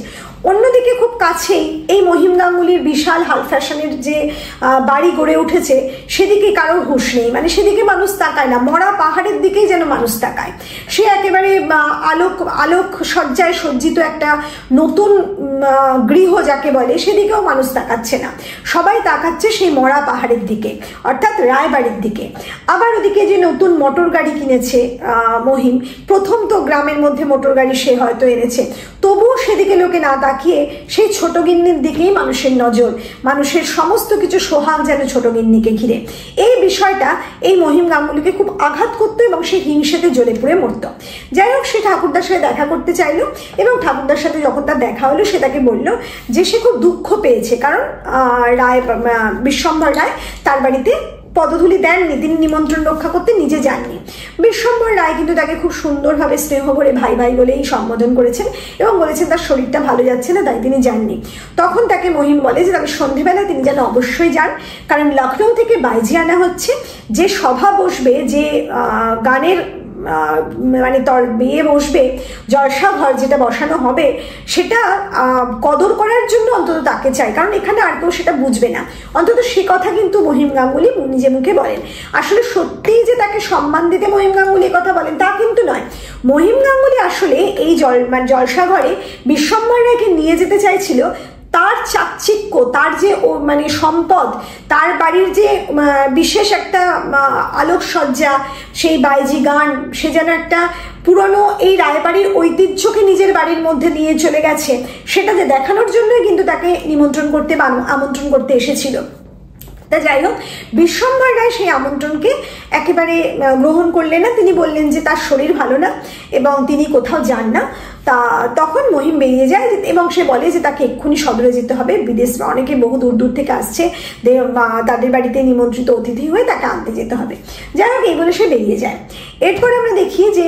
অন্যদিকে খুব কাছেই এই মহিম গাঙ্গুলির বিশাল হাল ফ্যাশনের যে বাড়ি গড়ে উঠেছে, সেদিকে কারোর হুঁশ নেই, মানে সেদিকে মানুষ তাকায় না, মরা পাহাড়ের দিকেই যেন মানুষ তাকায়। সে একেবারে আলোক সজ্জায় সজ্জিত একটা নতুন গৃহ যাকে বলে, সেদিকেও মানুষ তাকাচ্ছে না, সবাই তাকাচ্ছে সেই মরা পাহাড়ের দিকে, অর্থাৎ রায়বাড়ির দিকে। আবার ওদিকে যে নতুন মোটর গাড়ি কিনেছে মহিম, প্রথম তো গ্রামের মধ্যে মোটর গাড়ি সে হয়তো এনেছে, তবুও সেদিকে লোকে না তাকিয়ে সেই ছোট গিন্নির দিকেই মানুষের নজর, মানুষের সমস্ত কিছু সোহাগ যেন ছোট গিন্নিকে ঘিরে। এই বিষয়টা এই মহিম গাঙ্গুলিকে খুব আঘাত করতো এবং সে হিংসেতে জ্বলে পুড়ে মরত। যাই হোক, সে ঠাকুরদার সাথে দেখা করতে চাইলো এবং ঠাকুরদার সাথে যখন তার দেখা হলো, সে তাকে বললো যে সে খুব দুঃখ পেয়েছে, কারণ বিশ্বম্ভর রায় তার বাড়িতে পদধূলি দেননি, তিনি নিমন্ত্রণ রক্ষা করতে নিজে যাননি। বিশ্বম্ভর রায় কিন্তু তাকে খুব সুন্দরভাবে স্নেহ ভরে ভাই ভাই বলেই সম্বোধন করেছেন এবং বলেছেন তার শরীরটা ভালো যাচ্ছে না, তাই তিনি যাননি। তখন তাকে মহিম বলে যে তাকে সন্ধেবেলা তিনি যেন অবশ্যই যান, কারণ লখনৌ থেকে বাইজি আনা হচ্ছে, যে সভা বসবে, যে গানের মানে বিয়ে বসবে, জলসা ঘর যেটা বসানো হবে, সেটা কদর করার জন্য অন্তত তাকে চাই, কারণ এখানে আর কেউ সেটা বুঝবে না। অন্তত সে কথা কিন্তু মহিম গাঙ্গুলি নিজে মুখে বলেন। আসলে সত্যিই যে তাকে সম্মান দিতে মহিম গাঙ্গুলি কথা বলেন তা কিন্তু নয়। মহিম গাঙ্গুলি আসলে এই জলসা ঘরে বিশ্বম্ভর রায়কে নিয়ে যেতে চাইছিল তার চাকচিক্য, তার যে মানে সম্পদ, তার বাড়ির যে বিশেষ একটা আলোকসজ্জা, সেই বাইজি গান, সে যেন একটা পুরনো এই রায়বাড়ির ঐতিহ্যকে নিজের বাড়ির মধ্যে নিয়ে চলে গেছে, সেটা যে দেখানোর জন্যই কিন্তু তাকে আমন্ত্রণ করতে এসেছিল। তা যাই হোক, বিশ্বম্ভর রায় সেই আমন্ত্রণকে একেবারে গ্রহণ করলেন না। তিনি বললেন যে তার শরীর ভালো না এবং তিনি কোথাও যান না। তা তখন মহিম বেরিয়ে যায় এবং সে বলে যে তাকে এক্ষুনি সদরে যেতে হবে, বিদেশ অনেকে বহু দূর দূর থেকে আসছে, তাদের বাড়িতে নিমন্ত্রিত অতিথি হয়ে তাকে আনতে যেতে হবে। যাই হোক, এই বলে সে বেরিয়ে যায়। এরপরে আমরা দেখি যে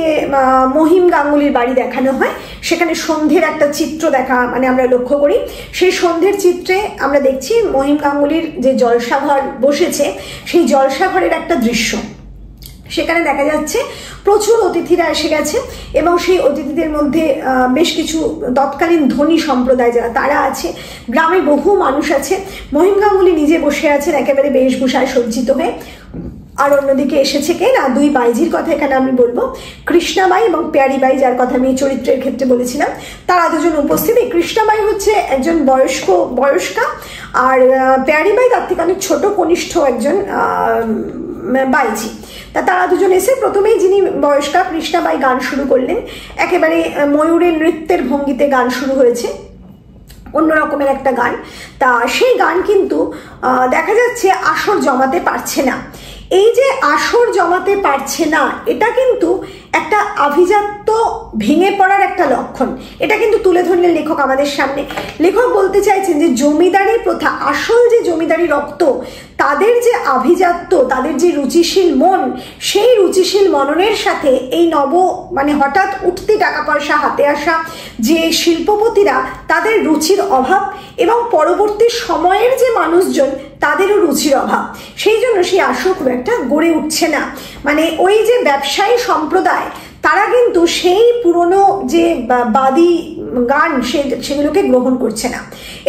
মহিম গাঙ্গুলির বাড়ি দেখানো হয়, সেখানে সন্ধ্যের একটা চিত্র মানে আমরা লক্ষ্য করি। সেই সন্ধ্যের চিত্রে আমরা দেখছি মহিম গাঙ্গুলির যে জলসাঘর বসেছে, সেই জলসাঘরের একটা দৃশ্য। সেখানে দেখা যাচ্ছে প্রচুর অতিথিরা এসে গেছে এবং সেই অতিথিদের মধ্যে বেশ কিছু তৎকালীন ধনী সম্প্রদায় যারা তারা আছে, গ্রামে বহু মানুষ আছে। মহিম গাঙ্গুলি নিজে বসে আছেন একেবারে বেশভূষায় সজ্জিত হয়ে। আর অন্যদিকে এসেছে কে না, দুই বাইজির কথা এখানে আমি বলবো, কৃষ্ণাবাই এবং প্যারিবাই, যার কথা আমি চরিত্রের ক্ষেত্রে বলেছিলাম, তারা দুজন উপস্থিত। কৃষ্ণাবাই হচ্ছে একজন বয়স্কা, আর প্যারিবাই তার থেকে অনেক ছোট কনিষ্ঠ একজন বাইজি। তারা দুজন এসে প্রথমেই যিনি বয়স্কা কৃষ্ণাবাই গান শুরু করলেন। একেবারে ময়ূরের নৃত্যের ভঙ্গিতে গান শুরু হয়েছে, অন্যরকমের একটা গান। তা সেই গান কিন্তু দেখা যাচ্ছে আসর জমাতে পারছে না। এই যে আসর জমাতে পারছে না, এটা কিন্তু একটা আভিজাত্য ভেঙে পড়ার একটা লক্ষণ। এটা কিন্তু তুলে ধরলেন লেখক আমাদের সামনে। লেখক বলতে চাইছেন যে জমিদারি প্রথা, আসল যে জমিদারি রক্ত, তাদের যে আভিজাত্য, তাদের যে রুচিশীল মন, সেই রুচিশীল মননের সাথে এই মানে হঠাৎ উঠতি টাকা পয়সা হাতে আসা যে শিল্পপতিরা, তাদের রুচির অভাব এবং পরবর্তী সময়ের যে মানুষজন, তাদেরও রুচির অভাব। সেই জন্য সেই আসর খুব একটা গড়ে উঠছে না। মানে ওই যে ব্যবসায়ী সম্প্রদায়, তারা কিন্তু সেই পুরনো যে বাদী গান সেগুলোকে গ্রহণ করছে না।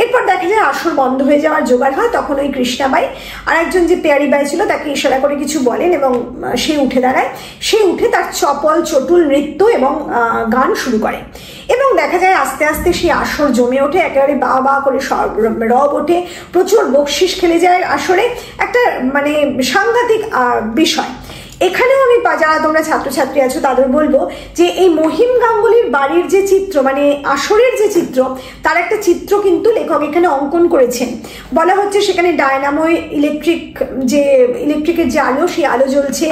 এরপর দেখা যায় আসর বন্ধ হয়ে যাওয়ার জোগাড় হয়। তখন ওই কৃষ্ণাবাই আর একজন যে প্যারিবাই ছিল তাকে ইশারা করে কিছু বলেন এবং সে উঠে দাঁড়ায়। সে উঠে তার চপল চটুল নৃত্য এবং গান শুরু করে এবং দেখা যায় আস্তে আস্তে সেই আসর জমে ওঠে, একেবারে বা বা করে রব ওঠে, প্রচুর বকশিস খেলে যায় আসরে। একটা মানে সাংঘাতিক বিষয়। এখানেও আমি যারা তোমরা ছাত্রছাত্রী আছো তাদের বলবো যে এই মহিম গাঙ্গুলির বাড়ির যে চিত্র, মানে আসরের যে চিত্র, তার একটা চিত্র কিন্তু লেখক এখানে অঙ্কন করেছেন। বলা হচ্ছে সেখানে ডায়নামো ইলেকট্রিকের যে আলো, সেই আলো জ্বলছে।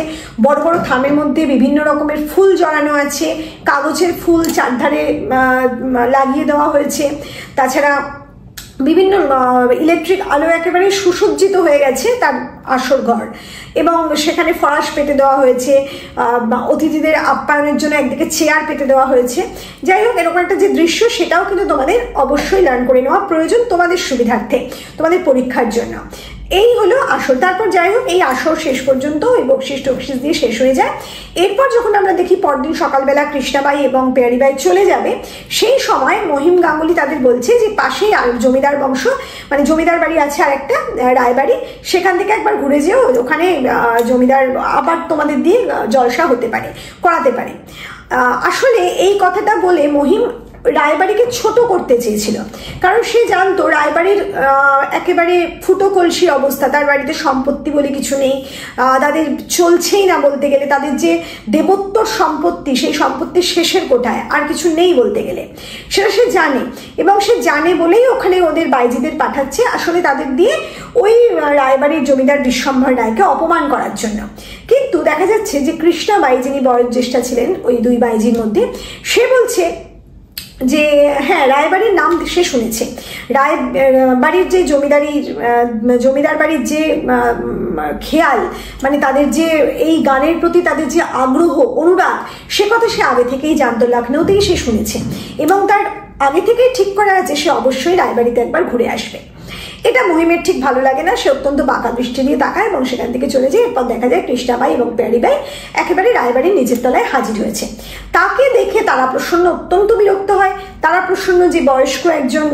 বড় বড় থামের মধ্যে বিভিন্ন রকমের ফুল জড়ানো আছে, কাগজের ফুল চারধারে লাগিয়ে দেওয়া হয়েছে। তাছাড়া বিভিন্ন ইলেকট্রিক আলো একেবারে সুসজ্জিত হয়ে গেছে তার আসর ঘর এবং সেখানে ফরাশ পেতে দেওয়া হয়েছে। অতিথিদের আপ্যায়নের জন্য একদিকে চেয়ার পেতে দেওয়া হয়েছে। যাই হোক, এরকম একটা যে দৃশ্য, সেটাও কিন্তু তোমাদের অবশ্যই লার্ন করে নেওয়া প্রয়োজন তোমাদের সুবিধার্থে, তোমাদের পরীক্ষার জন্য। এই হলো আসর। তারপর যাই হোক, এই আসর শেষ পর্যন্ত ওই বকশিস টকশিস দিয়ে শেষ হয়ে যায়। এরপর যখন আমরা দেখি পরদিন সকালবেলা কৃষ্ণাবাই এবং প্যারিবাই চলে যাবে, সেই সময় মহিম গাঙ্গুলি তাদের বলছে যে পাশেই জমিদার বংশ, মানে জমিদার বাড়ি আছে আর একটা রায়বাড়ি, সেখান থেকে একবার ঘুরে যেও, ওখানে জমিদার আবার তোমাদের দিয়ে জলসা করাতে পারে। আসলে এই কথাটা বলে মহিম রায়বাড়িকে ছোট করতে চেয়েছিল, কারণ সে জানতো রায়বাড়ির একেবারে ফুটো কলসি অবস্থা, তার বাড়িতে সম্পত্তি বলে কিছু নেই, তাদের চলছেই না বলতে গেলে। তাদের যে দেবোত্তর সম্পত্তি, সেই সম্পত্তির শেষের কোঠায় আর কিছু নেই বলতে গেলে, সেটা সে জানে এবং সে জানে বলেই ওখানে ওদের বাইজিদের পাঠাচ্ছে, আসলে তাদের দিয়ে ওই রায়বাড়ির জমিদার বিশ্বম্ভর রায়কে অপমান করার জন্য। কিন্তু দেখা যাচ্ছে যে কৃষ্ণাবাই, যিনি বয়োজ্যেষ্ঠা ছিলেন ওই দুই বাইজির মধ্যে, সে বলছে যে হ্যাঁ, রায়বাড়ির নাম সে শুনেছে। রায়বাড়ির যে জমিদার বাড়ির যে খেয়াল, মানে তাদের যে এই গানের প্রতি তাদের যে আগ্রহ অনুরাগ, সে কথা সে আগে থেকেই জানতো, লখনৌতেই সে শুনেছে এবং তার আগে থেকেই ঠিক করা আছে সে অবশ্যই রায়বাড়িতে একবার ঘুরে আসবে। এটা মহিমের ঠিক ভালো লাগে না, সে অত্যন্ত বাঁকা দৃষ্টি দিয়ে তাকায় এবং সেখান থেকে চলে যায়। এরপর দেখা যায় কৃষ্ণাবাই এবং প্যারিবাই একেবারে রায়বাড়ির নিচের তলায় হাজির হয়েছে। তাকে দেখে তারা প্রসন্ন, অত্যন্ত বিরক্ত হয়। তারা প্রসন্ন যে বয়স্ক একজন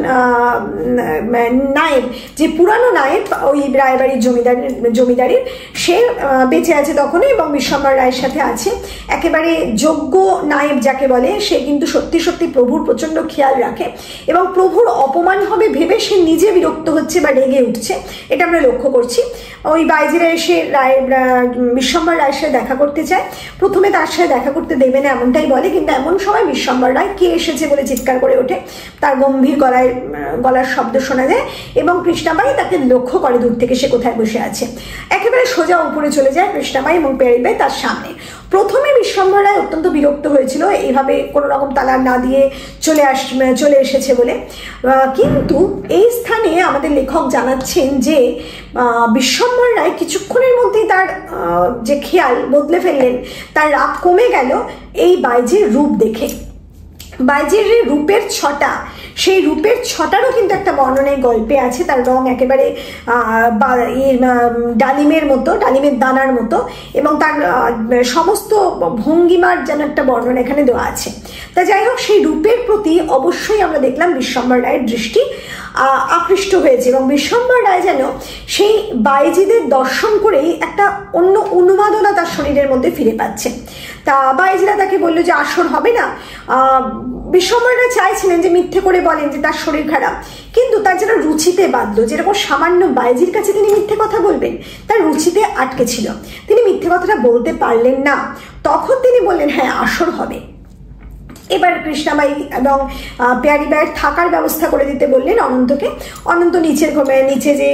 নায়েব, যে পুরানো নায়েব ওই রায়বাড়ির জমিদারির, সে বেঁচে আছে তখনই এবং বিশ্বম্ভর রায়ের সাথে আছে। একেবারে যোগ্য নায়েব যাকে বলে, সে কিন্তু সত্যি সত্যি প্রভুর প্রচন্ড খেয়াল রাখে এবং প্রভুর অপমান হবে ভেবে সে নিজে বিরক্ত হচ্ছে হচ্ছে বা রেগে উঠছে, এটা আমরা লক্ষ্য করছি। ওই বাইজিরা এসে বিশ্বম্বর রায়ের সাথে দেখা করতে চায়। প্রথমে তার সাথে দেখা করতে দেবে না এমনটাই বলে, কিন্তু এমন সময় বিশ্বম্বর রায় কে এসেছে বলে চিৎকার করে ওঠে। তার গম্ভীর গলার শব্দ শোনা যায় এবং কৃষ্ণাবাই তাকে লক্ষ্য করে দূর থেকে সে কোথায় বসে আছে। একেবারে সোজা উপরে চলে যায় কৃষ্ণাবাই এবং পেয়ারিবাই তার সামনে। প্রথমে বিশ্বম্বর রায় অত্যন্ত বিরক্ত হয়েছিল এইভাবে কোনো রকম তালাক না দিয়ে চলে এসেছে বলে, কিন্তু এই স্থানে আমাদের লেখক জানাচ্ছেন যে বিশ্বম্বর রায় কিছুক্ষণের মধ্যেই তার যে খেয়াল বদলে ফেললেন, তার রাগ কমে গেল এই বাইজির রূপ দেখে। বাইজির রূপের ছটা, সেই রূপের ছটারও কিন্তু একটা বর্ণনা গল্পে আছে। তার রং একেবারে ডালিমের মতো, ডালিমের দানার মতো, এবং তার সমস্ত ভঙ্গিমার যেন একটা বর্ণনা এখানে দেওয়া আছে। তা যাই হোক, সেই রূপের প্রতি অবশ্যই আমরা দেখলাম বিশ্বম্বর রায়ের দৃষ্টি আকৃষ্ট হয়েছে এবং বিশ্বম্বর রায় যেন সেই বাইজিদের দর্শন করেই একটা অন্য উন্মাদনা তার শরীরের মধ্যে ফিরে পাচ্ছে। তা বাইজিরা তাকে বললো যে আসর হবে না। বিশ্বম্বর রায় চাইছিলেন যে মিথ্যে করে বলেন যে তার শরীর খারাপ, কিন্তু তার যেন রুচিতে বাধ্য, যেরকম সামান্য বাইজির কাছে তিনি মিথ্যে কথা বলবেন, তার রুচিতে আটকে ছিল, তিনি মিথ্যে কথাটা বলতে পারলেন না। তখন তিনি বললেন হ্যাঁ আসর হবে। এবার কৃষ্ণাবাই এবং পেয়ারিবাইয়ের থাকার ব্যবস্থা করে দিতে বললেন অনন্তকে। অনন্ত নিচে যে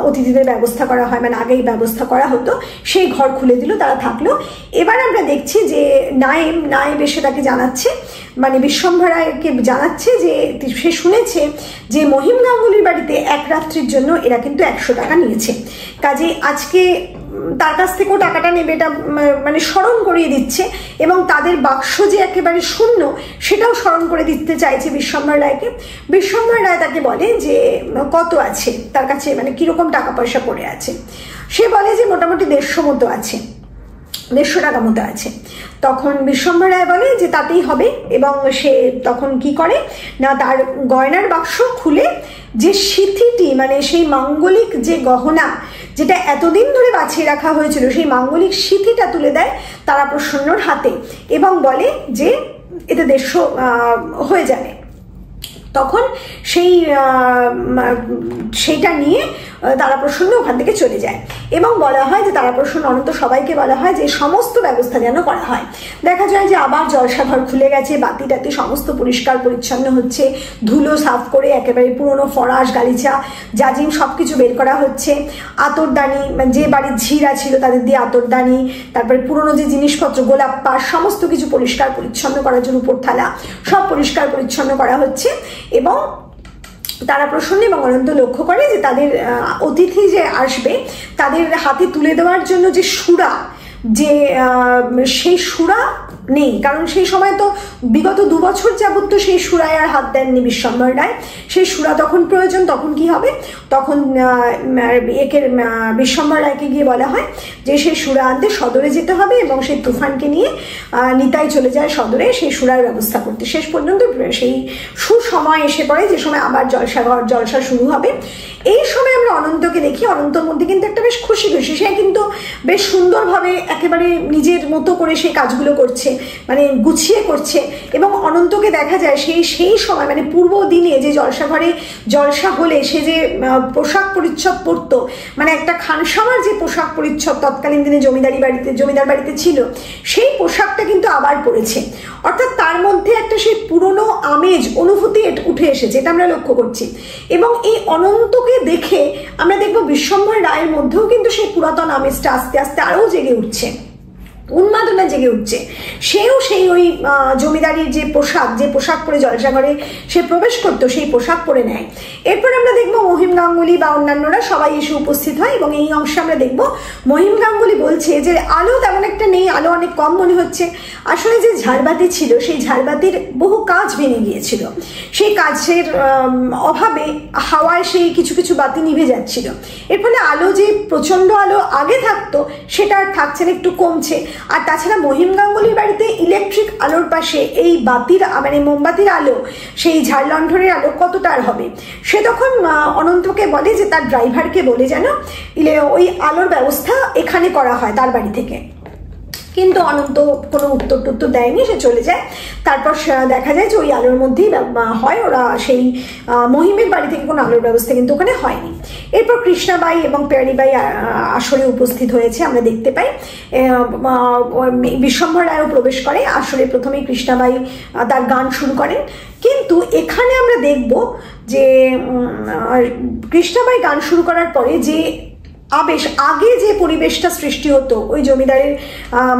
অতিথিদের ব্যবস্থা করা হয়, মানে আগেই ব্যবস্থা করা হতো, সেই ঘর খুলে দিল, তারা থাকলো। এবার আমরা দেখছি যে নায়েব এসে তাকে জানাচ্ছে, মানে বিশ্বম্বর রায়কে জানাচ্ছে যে সে শুনেছে যে মহিম গাঙ্গুলির বাড়িতে এক রাত্রির জন্য এরা কিন্তু 100 টাকা নিয়েছে, কাজে আজকে তার কাছ থেকেও টাকাটা নেবে, এটা মানে স্মরণ করিয়ে দিচ্ছে, এবং তাদের বাক্স যে একেবারে শূন্য সেটাও স্মরণ করে দিতে চাইছে বিশ্বম্বর রায়কে। বিশ্বম্বর রায় তাকে বলে যে কত আছে তার কাছে, মানে কিরকম টাকা পয়সা পড়ে আছে। সে বলে যে মোটামুটি 150 মতো আছে, 150 টাকা মতো আছে। তখন বিশ্বম্বর রায় বলে যে তাতেই হবে, এবং সে তখন কি করে না, তার গয়নার বাক্স খুলে যে সিথিটি, মানে সেই মাঙ্গলিক যে গহনা যেটা এতদিন ধরে বাছিয়ে রাখা হয়েছিল, সেই মাঙ্গলিক সিথিটা তুলে দেয় তারাপ্রসন্নর হাতে এবং বলে যে এতে 150 হয়ে যাবে। তখন সেইটা নিয়ে তারাপ্রসন্ন ওখান থেকে চলে যায় এবং বলা হয় যে তারাপ্রসন্ন অনন্ত সবাইকে বলা হয় যে সমস্ত ব্যবস্থা যেন করা হয়। দেখা যায় যে আবার জলসাঘর খুলে গেছে, বাতি টাতি সমস্ত পরিষ্কার পরিচ্ছন্ন হচ্ছে, ধুলো সাফ করে একেবারে পুরনো ফরাস গালিচা জাজিম সবকিছু বের করা হচ্ছে। আতরদানি, মানে যে বাড়ির ঝিরা ছিল তাদের দিয়ে আতরদানি, তারপরে পুরনো যে জিনিসপত্র গোলাপ পাশ সমস্ত কিছু পরিষ্কার পরিচ্ছন্ন করার জন্য উপর থালা সব পরিষ্কার পরিচ্ছন্ন করা হচ্ছে। এবং তারাপ্রসন্ন এবং অনন্ত লক্ষ্য করে যে তাদের অতিথি যে আসবে তাদের হাতে তুলে দেওয়ার জন্য যে সুরা, যে সেই সুরা নেই, কারণ সেই সময় তো বিগত 2 বছর যাবত তো সেই সুরায় আর হাত দেননি বিশ্বম্বর রায়। সেই সুরা তখন প্রয়োজন, তখন কি হবে, তখন বিশ্বম্বর রায়কে গিয়ে বলা হয় যে সেই সুরা আনতে সদরে যেতে হবে এবং সেই তুফানকে নিয়ে নিতাই চলে যায় সদরে সেই সুরার ব্যবস্থা করতে। শেষ পর্যন্ত সেই সুসময় এসে পড়ে, যে সময় আবার জলসা শুরু হবে। এই সময় আমরা অনন্তকে দেখি, অনন্তর মধ্যে কিন্তু একটা বেশ খুশি, সে কিন্তু বেশ সুন্দরভাবে একেবারে নিজের মতো করে সেই কাজগুলো করছে, মানে গুছিয়ে করছে। এবং অনন্তকে দেখা যায় সেই সময়, মানে পূর্ব দিনে যে জলসাঘরে জলসা হলে সে যে পোশাক পরিচ্ছদ পরতো, মানে একটা খানসামার যে পোশাক পরিচ্ছদ তৎকালীন দিনে জমিদার বাড়িতে ছিল, সেই পোশাকটা কিন্তু আবার পরেছে। অর্থাৎ তার মধ্যে একটা সেই পুরনো আমেজ অনুভূতি উঠে এসেছে, এটা আমরা লক্ষ্য করছি। এবং এই অনন্তকে দেখে আমরা দেখবো বিশ্বম্বর রায়ের মধ্যেও কিন্তু সেই পুরাতন আমেজটা আস্তে আস্তে আরও জেগে উঠছে, উন্মাদনা জেগে উঠছে। সেও সেই ওই জমিদারির যে পোশাক পরে জলসাঘরে সে প্রবেশ করতো, সেই পোশাক পরে নেয়। এরপর আমরা দেখবো মহিম গাঙ্গুলি বা অন্যান্যরা সবাই এসে উপস্থিত হয় এবং এই অংশে আমরা দেখবো মহিম গাঙ্গুলি বলছে যে আলো তেমন একটা নেই, আলো অনেক কম মনে হচ্ছে। আসলে যে ঝাড়বাতি ছিল সেই ঝাড়বাতির বহু কাজ ভেঙে গিয়েছিল, সেই কাজের অভাবে হাওয়ায় সেই কিছু কিছু বাতি নিভে যাচ্ছিল। এর ফলে আলো যে প্রচন্ড আলো আগে থাকতো সেটা আর থাকছে না, একটু কমছে। আর তাছাড়া মহিম গাঙ্গুলির বাড়িতে ইলেকট্রিক আলোর পাশে এই বাতির, মানে মোমবাতির আলো, সেই ঝাড়লণ্ঠনের আলো কতটা আর হবে। সে তখন অনন্তকে বলে যে তার ড্রাইভারকে বলে যেন ওই আলোর ব্যবস্থা এখানে করা হয় তার বাড়ি থেকে। কিন্তু অনন্ত কোনো উত্তর দেয়নি, সে চলে যায়। তারপর দেখা যায় যে ওই আলোর মধ্যেই হয়, ওরা সেই মহিমের বাড়ি থেকে কোনো আলোর ব্যবস্থা কিন্তু ওখানে হয়নি। এরপর কৃষ্ণাবাই এবং প্যারিবাই আসরে উপস্থিত হয়েছে আমরা দেখতে পাই। বিশ্বম্ভর রায়ও প্রবেশ করে আসরে। প্রথমেই কৃষ্ণাবাই তার গান শুরু করেন, কিন্তু এখানে আমরা দেখব যে কৃষ্ণাবাই গান শুরু করার পরে যে আবেশ, আগে যে পরিবেশটা সৃষ্টি হতো ওই জমিদারের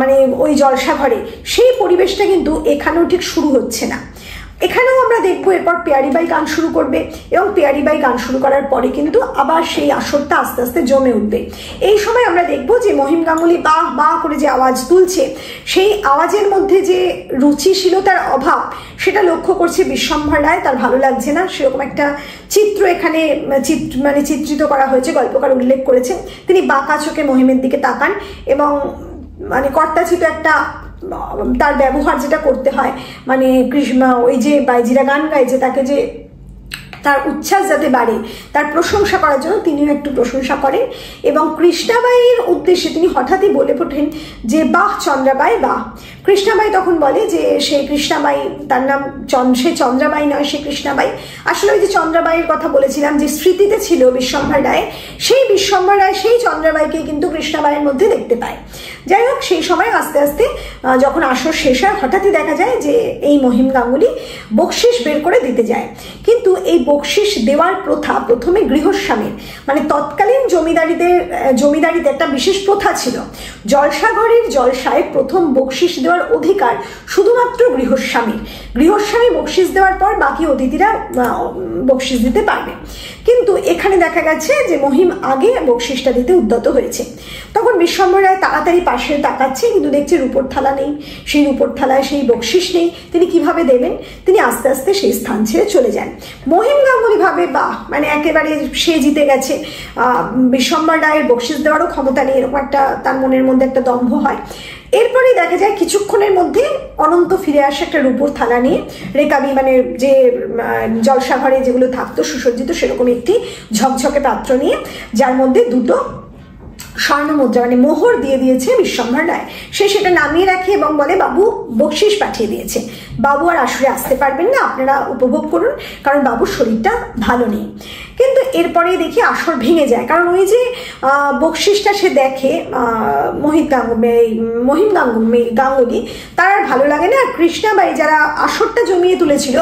মানে ওই জলসাঘরে, সেই পরিবেশটা কিন্তু এখানেও ঠিক শুরু হচ্ছে না। এখানেও আমরা দেখবো এরপর পেয়ারিবাই গান শুরু করবে, এবং পেয়ারিবাই গান শুরু করার পরে কিন্তু আবার সেই আসরটা আস্তে আস্তে জমে উঠবে। এই সময় আমরা দেখবো যে মহিম গাঙ্গুলি বাহ বাহ করে যে আওয়াজ তুলছে, সেই আওয়াজের মধ্যে যে রুচিশীলতার অভাব সেটা লক্ষ্য করছে বিশ্বম্ভর রায়। তার ভালো লাগছে না, সেরকম একটা চিত্র এখানে মানে চিত্রিত করা হয়েছে, গল্পকার উল্লেখ করেছেন। তিনি বাঁকা চোখে মহিমের দিকে তাকান এবং মানে কর্তাচিত একটা তার ব্যবহার যেটা করতে হয়, মানে ওই যে বাইজিরা গান গায় যে তাকে যে তার উচ্ছ্বাস যাতে বাড়ে, তার প্রশংসা করার জন্য তিনিও একটু প্রশংসা করেন। এবং কৃষ্ণাবাইয়ের উদ্দেশ্যে তিনি হঠাৎই বলে ওঠেন যে বাহ চন্দ্রাবাই বাহ। কৃষ্ণাবাই তখন বলে যে সে কৃষ্ণাবাই, তার নাম সে চন্দ্রাবাই নয়, সে কৃষ্ণাবাই। আসলে ওই যে চন্দ্রাবাইয়ের কথা বলেছিলাম যে স্মৃতিতে ছিল বিশ্বম্ভর রায়, সেই বিশ্বম্ভর রায় সেই চন্দ্রাবাইকে কিন্তু কৃষ্ণাবাইয়ের মধ্যে দেখতে পায়। যাই হোক, সেই সময় আস্তে আস্তে যখন আসর শেষ হয়, হঠাৎই দেখা যায় যে এই মহিম গাঙ্গুলি বকশিস বের করে দিতে যায়। কিন্তু এই বকশিস দেওয়ার প্রথা প্রথমে গৃহস্বামীর, মানে তৎকালীন জমিদারিতে একটা বিশেষ প্রথা ছিল। জলসাঘরের জলসায় প্রথম বকশিস দেওয়ার অধিকার শুধুমাত্র গৃহস্বামী বকশিস দেওয়ার পর বাকি অতিথিরা বকশিস দিতে পারবে। কিন্তু এখানে দেখা গেছে যে মহিম আগে বকশিসটা দিতে উদ্যত হয়েছে। তখন বিশ্বম্ভর রায় তাড়াতাড়ি পাশে তাকাচ্ছে, কিন্তু দেখছে রূপোর থালা নেই, সেই রূপোর থালায় সেই বকশিস নেই। তিনি কিভাবে দেবেন? তিনি আস্তে আস্তে সেই স্থান ছেড়ে চলে যান। মহিম গাঙ্গুলি ভাবে বাহ, মানে একেবারে সে জিতে গেছে, বিশ্বম্ভর রায়ের বকশিস দেওয়ারও ক্ষমতা নেই, এরকম একটা তার মনের মধ্যে একটা দম্ভ হয়। এরপরেই দেখা যায় কিছুক্ষণের মধ্যে অনন্ত ফিরে আসে একটা রূপোর থালা নিয়ে, রেকাবি মানে যে জলসাঘরে যেগুলো থাকতো সুসজ্জিত সেরকম একটি ঝকঝকে পাত্র নিয়ে, যার মধ্যে দুটো স্বর্ণ মুদ্রা মানে মোহর দিয়ে দিয়েছে বিশ্বম্ভর রায়। সে সেটা নামিয়ে রাখে এবং বলে বাবু বকশিস পাঠিয়ে দিয়েছে, বাবু আর আসলে আসতে পারবেন না, আপনারা উপভোগ করুন, কারণ বাবুর শরীরটা ভালো নেই। কিন্তু এরপরে দেখি আসর ভেঙে যায়, কারণ ওই যে বকশিসটা সে দেখে মহিম গাঙ্গুলি, তার আর ভালো লাগে না। আর কৃষ্ণাবাই যারা আসরটা জমিয়ে তুলেছিল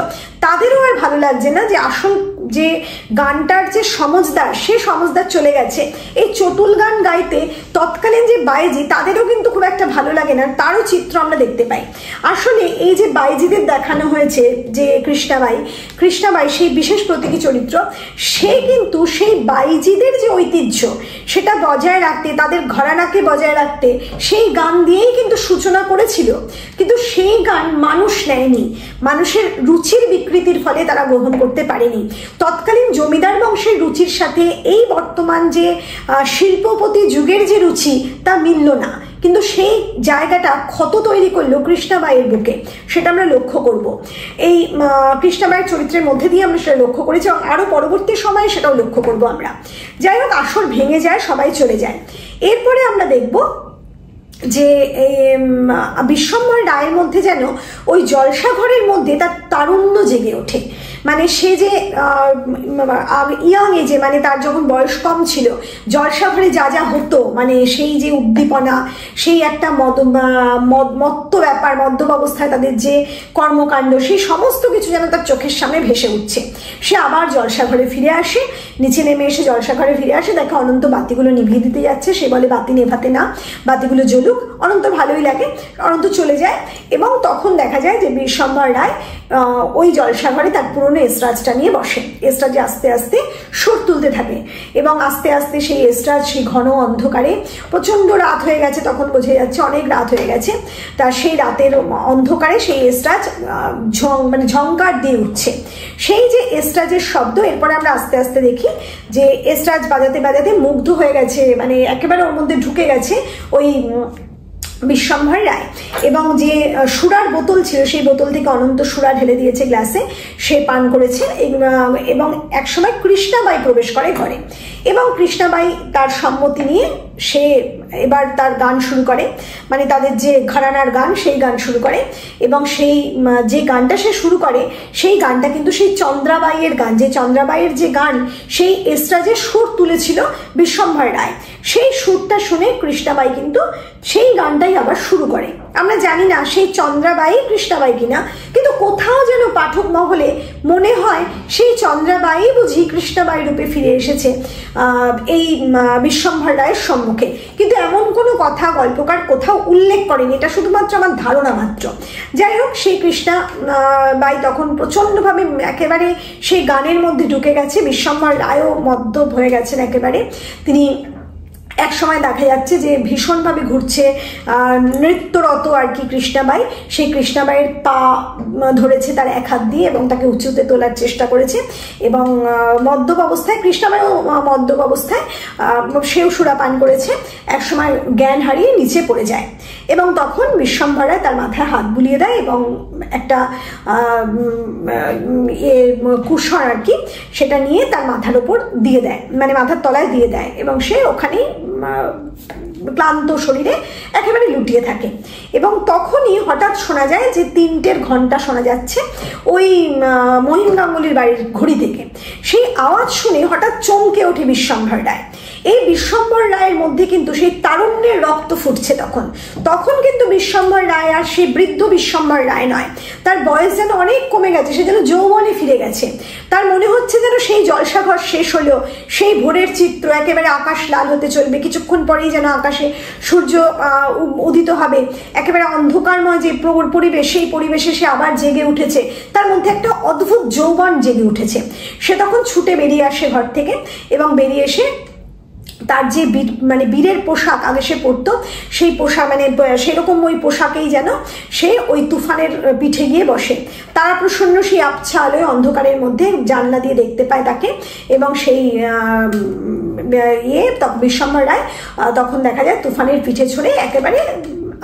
তাদেরও আর ভালো লাগছে না যে আসল যে গানটার যে সমজদার, সে সমজদার চলে গেছে। এই চটুল গান গাইতে তৎকালীন যে বাইজি, তাদেরও কিন্তু খুব একটা ভালো লাগে না, তারও চিত্র আমরা দেখতে পাই। আসলে এই যে বাইজিদের দেখানো হয়েছে যে কৃষ্ণাবাই সেই বিশেষ প্রতীকী চরিত্র, সে কিন্তু সেই বাইজিদের যে ঐতিহ্য সেটা বজায় রাখতে, তাদের ঘরানাকে বজায় রাখতে সেই গান দিয়েই কিন্তু সূচনা করেছিল। কিন্তু সেই গান মানুষ নেয়নি, মানুষের রুচির বিকৃতির ফলে তারা গ্রহণ করতে পারেনি। তৎকালীন জমিদার বংশের রুচির সাথে এই বর্তমান যে শিল্পপতি যুগের যে রুচি তা মিলল না, কিন্তু সেই জায়গাটা ক্ষত তৈরি করলো কৃষ্ণাবাইয়ের বুকে, সেটা আমরা লক্ষ্য করব। এই কৃষ্ণাবাইয়ের চরিত্রের মধ্যে দিয়ে আমরা সেটা লক্ষ্য করেছি, এবং আরো পরবর্তী সময়ে সেটাও লক্ষ্য করব আমরা। যাই হোক, আসর ভেঙে যায়, সবাই চলে যায়। এরপরে আমরা দেখব যে বিশ্বম্ভর রায়ের মধ্যে যেন ওই জলসাঘরের মধ্যে তার তারুণ্য জেগে ওঠে। মানে সে যে ইয়াং এজে, মানে তার যখন বয়স কম ছিল, জলসাঘরে যা যা হতো, মানে সেই যে উদ্দীপনা, সেই একটা মত্ত ব্যাপার, মদ্যপ অবস্থায় তাদের যে কর্মকাণ্ড, সেই সমস্ত কিছু যেন তার চোখের সামনে ভেসে উঠছে। সে আবার জলসাঘরে ফিরে আসে, নিচে নেমে এসে জলসাঘরে ফিরে আসে, দেখে অনন্ত বাতিগুলো নিভিয়ে দিতে যাচ্ছে। সে বলে বাতি নেভাতে না, বাতিগুলো জ্বলুক। অনন্ত ভালোই লাগে, অনন্ত চলে যায়। এবং তখন দেখা যায় যে বিশ্বম্ভর রায় ওই জলসাঘরে তার পুরনো এসরাজটা নিয়ে বসে। এসরাজে আস্তে আস্তে সুর তুলতে থাকে, এবং আস্তে আস্তে সেই এসরাজ সেই ঘন অন্ধকারে, প্রচন্ড রাত হয়ে গেছে তখন, বোঝা যাচ্ছে অনেক রাত হয়ে গেছে, তার সেই রাতের অন্ধকারে সেই এসরাজ মানে ঝংকার দিয়ে উঠছে। সেই যে এসরাজের শব্দ, এরপরে আমরা আস্তে আস্তে দেখি যে এসরাজ বাজাতে বাজাতে মুগ্ধ হয়ে গেছে, মানে একেবারে ওর মধ্যে ঢুকে গেছে ওই বিশ্বম্ভর রায়। এবং যে সুরার বোতল ছিল সেই বোতল থেকে অনন্ত সুরা ঢেলে দিয়েছে গ্লাসে, সে পান করেছে। এবং একসময় কৃষ্ণাবাই প্রবেশ করে ঘরে এবং কৃষ্ণাবাই তার সম্মতি নিয়ে সে এবার তার গান শুরু করে, মানে তাদের যে ঘরানার গান সেই গান শুরু করে। এবং সেই যে গানটা সে শুরু করে সেই গানটা কিন্তু সেই চন্দ্রাবাইয়ের গান, যে চন্দ্রাবাইয়ের যে গান সেই এসরাজের সুর তুলেছিল বিশ্বম্ভর রায়, সেই সুরটা শুনে কৃষ্ণাবাই কিন্তু সেই গানটাই আবার শুরু করে। আমরা জানি না সেই চন্দ্রাবাই কৃষ্ণাবাই কিনা, কিন্তু কোথাও যেন পাঠক মহলে মনে হয় সেই চন্দ্রাবাই বুঝি কৃষ্ণাবাই রূপে ফিরে এসেছে এই বিশ্বম্ভর রায়ের সম্মুখে। কিন্তু এমন কোনো কথা গল্পকার কোথাও উল্লেখ করেনি, এটা শুধুমাত্র আমার ধারণা মাত্র। যাই হোক, সেই কৃষ্ণাবাই তখন প্রচণ্ডভাবে একেবারে সেই গানের মধ্যে ঢুকে গেছে। বিশ্বম্ভর রায়ও মদ্যপ হয়ে গেছেন একেবারে। তিনি এক সময় দেখা যাচ্ছে যে ভীষণভাবে ঘুরছে, নৃত্যরত আর কি কৃষ্ণাবাই। সেই কৃষ্ণাবাইয়ের পা ধরেছে তার এক হাত দিয়ে এবং তাকে উঁচুতে তোলার চেষ্টা করেছে। এবং মদ্যপ অবস্থায়, কৃষ্ণাবাইও মদ্যপ অবস্থায়, সেও সুরা পান করেছে, একসময় জ্ঞান হারিয়ে নিচে পড়ে যায়। এবং তখন বিশ্বম্ভর রায় তার মাথায় হাত বুলিয়ে দেয় এবং একটা কুশন আর কি সেটা নিয়ে তার মাথার ওপর দিয়ে দেয়, মানে মাথার তলায় দিয়ে দেয়, এবং সে ওখানেই ক্লান্ত শরীরে একেবারে লুটিয়ে থাকে। এবং তখনই হঠাৎ শোনা যায় যে 3টের ঘন্টা শোনা যাচ্ছে ওই মহিম গাঙ্গুলির বাড়ির ঘড়ি থেকে। সেই আওয়াজ শুনে হঠাৎ চমকে ওঠে বিশ্বম্ভর রায়। এই বিশ্বম্ভর রায়ের মধ্যে কিন্তু সেই তারুণ্যের রক্ত ফুটছে। তখন কিন্তু বিশ্বম্ভর রায় আর সেই বৃদ্ধ বিশ্বম্ভর রায় নয়, তার বয়স যেন অনেক কমে গেছে, সে যেন যৌবনে ফিরে গেছে। তার মনে হচ্ছে যেন সেই জলসাঘর শেষ হলো, সেই ভোরের চিত্র, একেবারে আকাশ লাল হতে চলবে, কিছুক্ষণ পরেই যেন আকাশে সূর্য উদিত হবে, একেবারে অন্ধকারময় যে পরিবেশ, সেই পরিবেশে সে আবার জেগে উঠেছে, তার মধ্যে একটা অদ্ভুত যৌবন জেগে উঠেছে। সে তখন ছুটে বেরিয়ে আসে ঘর থেকে এবং বেরিয়ে এসে তার যে মানে বীরের পোশাক আগে সে পরতো, সেই পোশাক মানে সেরকম ওই পোশাকেই যেন সে ওই তুফানের পিঠে গিয়ে বসে। তারা প্রসন্ন সেই আবছা আলোয় অন্ধকারের মধ্যে জানলা দিয়ে দেখতে পায় তাকে। এবং সেই বিশ্বম্ভর রায় তখন দেখা যায় তুফানের পিঠে ছড়ে একেবারে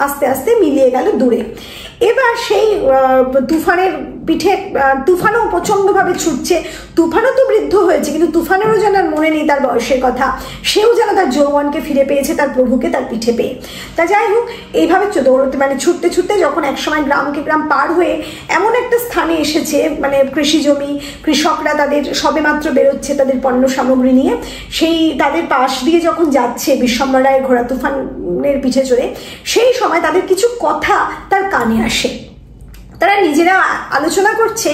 আস্তে আস্তে মিলিয়ে গেল দূরে। এবার সেই তুফানের পিঠে, তুফানও প্রচণ্ডভাবে ছুটছে। তুফানও তো বৃদ্ধ হয়েছে, কিন্তু তুফানেরও যেন মনে নেই তার বয়সের কথা, সেও যেন তার যৌবনকে ফিরে পেয়েছে তার প্রভুকে তার পিঠে পেয়ে। তা যাই হোক, এইভাবে দৌড়তে মানে ছুটতে ছুটতে যখন একসময় গ্রামকে গ্রাম পার হয়ে এমন একটা স্থানে এসেছে, মানে কৃষি জমি, কৃষকরা তাদের সবেমাত্র বেরোচ্ছে তাদের পণ্য সামগ্রী নিয়ে, সেই তাদের পাশ দিয়ে যখন যাচ্ছে বিশ্বম্ভর রায়ের ঘোড়া তুফানের পিঠে চড়ে, সেই সময় তাদের কিছু কথা তার কানে আসে। তারা নিজেরা আলোচনা করছে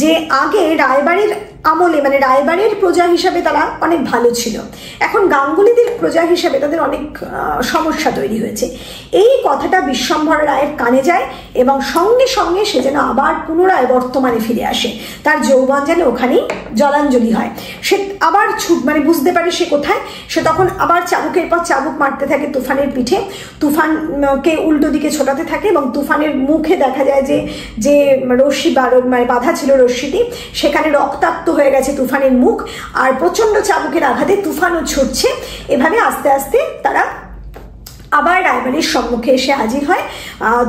যে আগে রায়বাড়ির আমলে, মানে রায়বাড়ির প্রজা হিসাবে তারা অনেক ভালো ছিল, এখন গাঙ্গুলিদের প্রজা হিসাবে তাদের অনেক সমস্যা তৈরি হয়েছে। এই কথাটা বিশ্বম্ভর রায়ের কানে যায় এবং সঙ্গে সঙ্গে সে যেন আবার পুনরায় বর্তমানে ফিরে আসে, তার যৌবন যেন ওখানেই জলাঞ্জলি হয়। সে আবার মানে বুঝতে পারে সে কোথায়। সে তখন আবার চাবুকের পর চাবুক মারতে থাকে তুফানের পিঠে, তুফানকে উল্টো দিকে ছোটাতে থাকে এবং তুফানের মুখে দেখা যায় যে রশ্মি মানে বাধা ছিল রশ্মিটি, সেখানে রক্তাক্ত হয়ে গেছে তুফানের মুখ, আর প্রচন্ড চাবুকের আঘাতে তুফানও ছুটছে। এভাবে আস্তে আস্তে তারা আবার রায়বাড়ির সম্মুখে এসে হাজির হয়।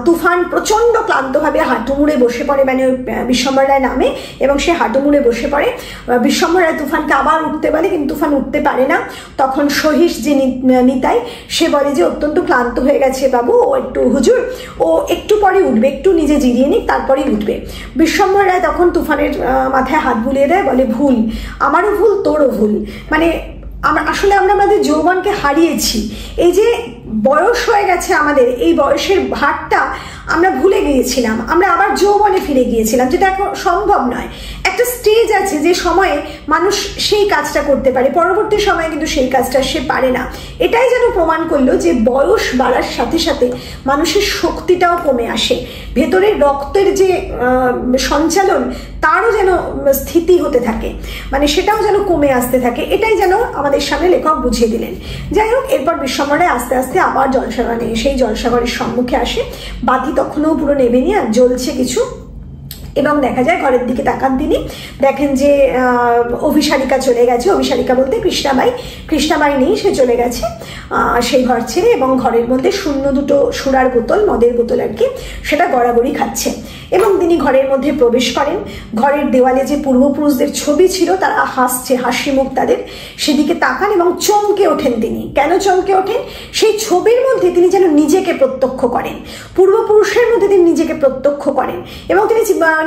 তুফান প্রচন্ড ক্লান্তভাবে হাঁটু মুড়ে বসে পড়ে, মানে বিশ্বম্ভর রায় নামে এবং সে হাঁটু মুড়ে বসে পড়ে। বিশ্বম্ভর রায় তুফানকে আবার উঠতে বলে, কিন্তু তুফান উঠতে পারে না। তখন সহিস যে নিতাই, সে বলে যে অত্যন্ত ক্লান্ত হয়ে গেছে বাবু, ও একটু হুজুর, ও একটু পরে উঠবে, একটু নিজে জিরিয়ে নিক তারপরেই উঠবে। বিশ্বম্ভর রায় তখন তুফানের মাথায় হাত বুলিয়ে দেয়, বলে ভুল, আমারও ভুল, তোরও ভুল, মানে আসলে আমরা আমাদের যৌবনকে হারিয়েছি, এই যে বয়স হয়ে গেছে আমাদের, এই বয়সের ভাগটা আমরা ভুলে গিয়েছিলাম, আমরা আবার যৌবনে ফিরে গিয়েছিলাম, যেটা এখন সম্ভব নয়। একটা স্টেজ আছে যে সময়ে মানুষ সেই কাজটা করতে পারে, পরবর্তী সময়ে কিন্তু সেই কাজটা সে পারে না। এটাই যেন প্রমাণ করলো যে বয়স বাড়ার সাথে সাথে মানুষের শক্তিটাও কমে আসে, ভেতরের রক্তের যে সঞ্চালন তারও যেন স্থিতি হতে থাকে, মানে সেটাও যেন কমে আসতে থাকে। এটাই যেন আমাদের সামনে লেখক বুঝিয়ে দিলেন। যাই হোক, এরপর বিশ্বম্ভর রায় আস্তে আস্তে আবার জলসাগরে, সেই জলসাগরের সম্মুখে আসে। বাতি তখনও পুরো নেভে নিয়ে জ্বলছে কিছু এবং দেখা যায় ঘরের দিকে তাকান তিনি, দেখেন যে অভিসারিকা চলে গেছে, অভিসারিকা বলতে কৃষ্ণাবাই নেই, সে চলে গেছে সেই ঘর ছেড়ে, এবং ঘরের মধ্যে শূন্য দুটো সুরার বোতল, মদের বোতল আর কি, সেটা গড়াগড়ি খাচ্ছে। এবং তিনি ঘরের মধ্যে প্রবেশ করেন, ঘরের দেওয়ালে যে পূর্বপুরুষদের ছবি ছিল তারা হাসছে, হাসি মুখ তাদের, সেদিকে তাকান এবং চমকে ওঠেন তিনি। কেন চমকে ওঠেন? সেই ছবির মধ্যে তিনি যেন নিজেকে প্রত্যক্ষ করেন, পূর্বপুরুষের মধ্যে তিনি নিজেকে প্রত্যক্ষ করেন, এবং তিনি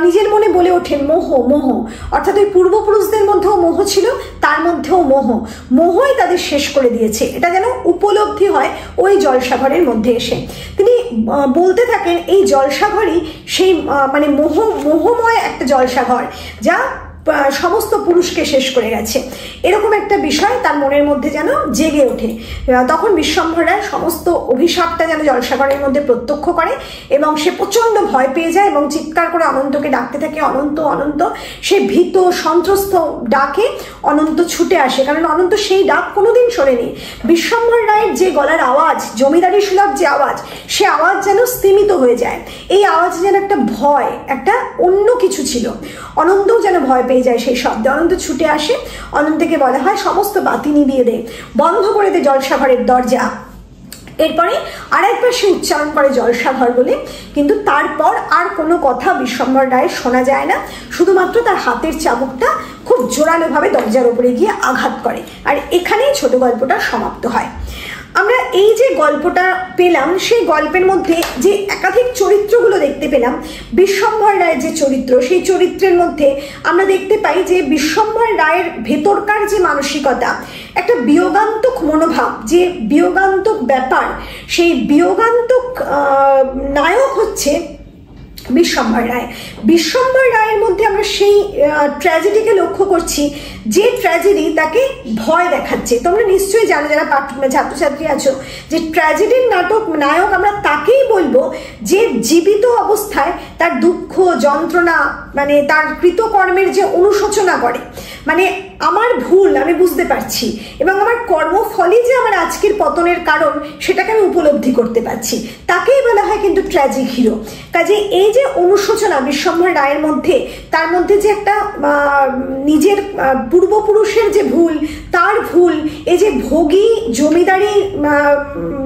নিজের মনে বলে ওঠেন মোহ মোহ, অর্থাৎ ওই পূর্বপুরুষদের মধ্যেও মোহ ছিল, তার মধ্যেও মোহই তাদের শেষ করে দিয়েছে, এটা যেন উপলব্ধি হয় ওই জলসাঘরের মধ্যে এসে। তিনি বলতে থাকেন এই জলসাঘরই সেই মানে মোহময় একটা জলসাঘর যা সমস্ত পুরুষকে শেষ করে গেছে, এরকম একটা বিষয় তার মনের মধ্যে যেন জেগে ওঠে। তখন বিশ্বম্ভর রায় সমস্ত অভিশাপটা যেন জলসাঘরের মধ্যে প্রত্যক্ষ করে, এবং সে প্রচন্ড ভয় পেয়ে যায় এবং চিৎকার করে অনন্তকে ডাকতে থাকে, অনন্ত অনন্ত। সে ভীত সন্ত্রস্ত ডাকে অনন্ত ছুটে আসে, কারণ অনন্ত সেই ডাক কোনোদিন শোনেনি। বিশ্বম্ভর রায়ের যে গলার আওয়াজ, জমিদারি সুলভ যে আওয়াজ, সে আওয়াজ যেন স্তিমিত হয়ে যায়। এই আওয়াজ যেন একটা ভয়, একটা অন্য কিছু ছিল। অনন্তও যেন ভয় পেয়ে যায় সেই শব্দে। অনন্ত ছুটে আসে, অনন্তকে বলা হয় সমস্ত বাতি নিভিয়ে দে, বন্ধ করে দে জলসাঘরের দরজা। এরপরে আরেকবার সে উচ্চারণ করে জলসাঘর বলে, কিন্তু তারপর আর কোনো কথা বিশ্বম্ভর রায়ের শোনা যায় না, শুধুমাত্র তার হাতের চাবুকটা খুব জোরালোভাবে দরজার উপরে গিয়ে আঘাত করে। আর এখানেই ছোট গল্পটা সমাপ্ত হয়। আমরা এই যে গল্পটা পেলাম, সেই গল্পের মধ্যে যে একাধিক চরিত্রগুলো দেখতে পেলাম, বিশ্বম্ভর রায়ের যে চরিত্র, সেই চরিত্রের মধ্যে আমরা দেখতে পাই যে বিশ্বম্ভর রায়ের ভেতরকার যে মানসিকতা, একটা বিয়োগান্তক মনোভাব, যে বিয়োগান্তক ব্যাপার, সেই বিয়োগান্তক নায়ক হচ্ছে বিশ্বম্ভর রায়। বিশ্বম্ভর রায়ের মধ্যে আমরা সেই ট্র্যাজেডিকে লক্ষ্য করছি, যে ট্র্যাজেডি তাকে ভয় দেখাচ্ছে। তোমরা নিশ্চয়ই জানো, যারা ছাত্রছাত্রী আছো, যে ট্র্যাজেডির নায়ক আমরা তাকেই বলবো যে জীবিত অবস্থায় তার দুঃখ যন্ত্রণা, মানে তার কৃতকর্মের যে অনুশোচনা করে, মানে আমার ভুল আমি বুঝতে পারছি এবং আমার কর্মফলই যে আমার আজকের পতনের কারণ সেটাকে আমি উপলব্ধি করতে পারছি, তাকেই বলা হয় কিন্তু ট্র্যাজিক হিরো। কাজে এই যে অনুশোচনা বিশ্বম্ভর রায়ের মধ্যে, তার মধ্যে যে একটা নিজের পূর্বপুরুষের যে ভুল, তার ভুল, এই যে ভোগী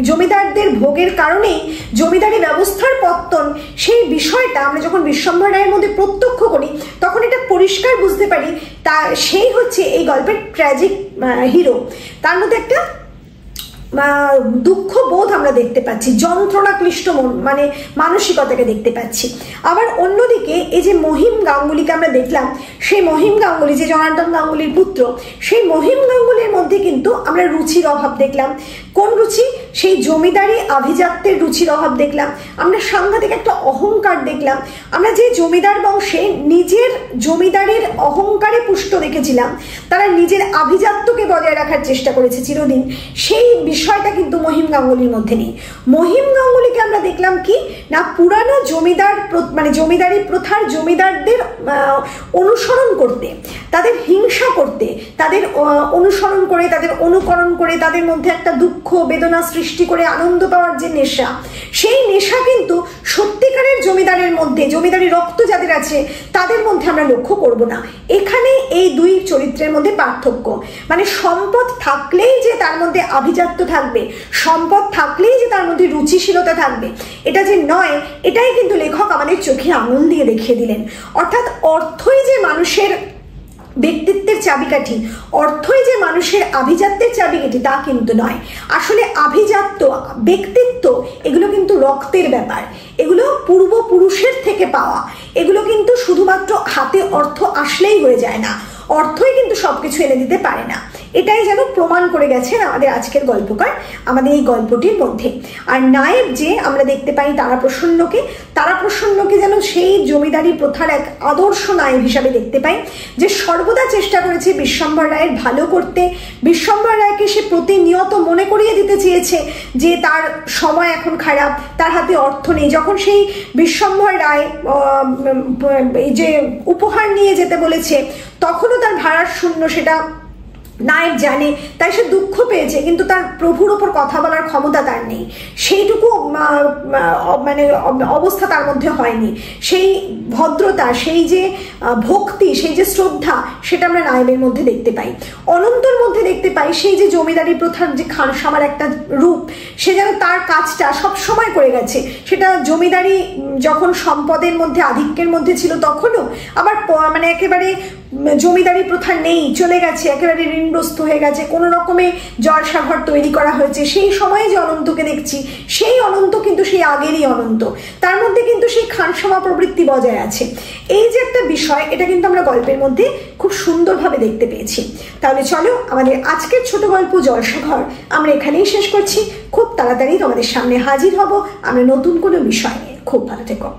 জমিদারদের ভোগের কারণেই জমিদারি ব্যবস্থার পত্তন, সেই বিষয়টা আমরা যখন বিশ্বম্ভর রায়ের মধ্যে প্রত্যক্ষ করি তখন এটা পরিষ্কার বুঝতে পারি তা সেই হচ্ছে এই গল্পের ট্র্যাজিক হিরো। তার মধ্যে একটা দুঃখ বোধ আমরা দেখতে পাচ্ছি, যন্ত্রণা ক্লিষ্ট মানে মানসিকতাকে দেখতে পাচ্ছি। আবার অন্যদিকে এই যে মহিম গাঙ্গুলিকে আমরা দেখলাম, সেই মহিম গাঙ্গুলি যে জনার্দন গাঙ্গুলির পুত্র, সেই মহিম গাঙ্গুলির মধ্যে কিন্তু আমরা রুচির অভাব দেখলাম। কোন রুচি? সেই জমিদারি আভিজাত্যের রুচির অভাব দেখলাম। আমরা সাংঘাতিক একটা অহংকার দেখলাম। আমরা যে জমিদার বংশে নিজের জমিদারির অহংকারে পুষ্ট দেখেছিলাম, তারা নিজের আভিজাত্যকে বজায় রাখার চেষ্টা করেছে চিরদিন, সেই বিষয়টা কিন্তু মহিম গাঙ্গুলির মধ্যে নেই। মহিম গাঙ্গুলিকে আমরা দেখলাম কি না, পুরানো জমিদার মানে জমিদারি প্রথার জমিদারদের অনুসরণ করতে, তাদের হিংসা করতে, তাদের অনুসরণ করে, তাদের অনুকরণ করে, তাদের মধ্যে একটা দুঃখ বেদনা সৃষ্টি করে আনন্দ পাওয়ার যে নেশা, সেই নেশা কিন্তু সত্যিকারের জমিদারের মধ্যে, জমিদারি রক্ত যাদের আছে তাদের মধ্যে আমরা লক্ষ্য করব না। এখানে এই দুই চরিত্রের মধ্যে পার্থক্য। মানে সম্পদ থাকলেই যে তার মধ্যে আভিজাত্য থাকবে, সম্পদ থাকলেই যে তার মধ্যে রুচিশীলতা থাকবে, এটা যে নয়, এটাই কিন্তু লেখক আমাদের চোখে আঙুল দিয়ে দেখিয়ে দিলেন। অর্থাৎ অর্থই যে মানুষের ব্যক্তিত্বের চাবিকাঠি, অর্থই যে মানুষের আভিজাত্যের চাবিকাঠি, তা কিন্তু নয়। আসলে আভিজাত্য, ব্যক্তিত্ব, এগুলো কিন্তু রক্তের ব্যাপার, এগুলো পূর্বপুরুষের থেকে পাওয়া, এগুলো কিন্তু শুধুমাত্র হাতে অর্থ আসলেই হয়ে যায় না, অর্থই কিন্তু সবকিছু এনে দিতে পারে না। এটাই যেন প্রমাণ করে গেছেন আমাদের আজকের গল্পকার আমাদের এই গল্পটির মধ্যে। আর নায়েব যে আমরা দেখতে পাই তারাপ্রসন্নকে যেন সেই জমিদারি প্রথার এক আদর্শ নায়েব হিসাবে দেখতে পাই, যে সর্বদা চেষ্টা করেছে বিশ্বম্ভর রায়ের ভালো করতে। বিশ্বম্ভর রায়কে সে প্রতিনিয়ত মনে করিয়ে দিতে চেয়েছে যে তার সময় এখন খারাপ, তার হাতে অর্থ নেই। যখন সেই বিশ্বম্ভর রায় এই যে উপহার নিয়ে যেতে বলেছে, তখনও তার ভাড়ার শূন্য সেটা নায়ক জানে, তাই সে দুঃখ পেয়েছে, কিন্তু তার প্রভুর ওপর কথা বলার ক্ষমতা তার নেই, সেইটুকু মানে অবস্থা তার মধ্যে হয়নি। সেই ভদ্রতা, সেই যে ভক্তি, সেই যে শ্রদ্ধা, সেটা আমরা নায়েবের মধ্যে দেখতে পাই। অনন্তর মধ্যে দেখতে পাই সেই যে জমিদারি প্রথার যে খানসামার একটা রূপ, সে যেন তার কাজটা সব সময় করে গেছে। সেটা জমিদারি যখন সম্পদের মধ্যে আধিক্যের মধ্যে ছিল তখনও, আবার মানে একেবারে জমিদারি প্রথা নেই, চলে গেছে, একেবারে ঋণগ্রস্ত হয়ে গেছে, কোনো রকমে জলসাঘর তৈরি করা হয়েছে, সেই সময়ে যে অনন্তকে দেখছি, সেই অনন্ত কিন্তু সেই আগেরই অনন্ত, তার মধ্যে কিন্তু সেই খানসামা প্রবৃত্তি বজায় আছে। এই যে একটা বিষয়, এটা কিন্তু আমরা গল্পের মধ্যে খুব সুন্দরভাবে দেখতে পেয়েছি। তাহলে চলো, আমাদের আজকের ছোট গল্প জলসাঘর আমরা এখানেই শেষ করছি। খুব তাড়াতাড়ি তোমাদের সামনে হাজির হব আমরা নতুন কোনো বিষয় নিয়ে। খুব ভালো থেকো।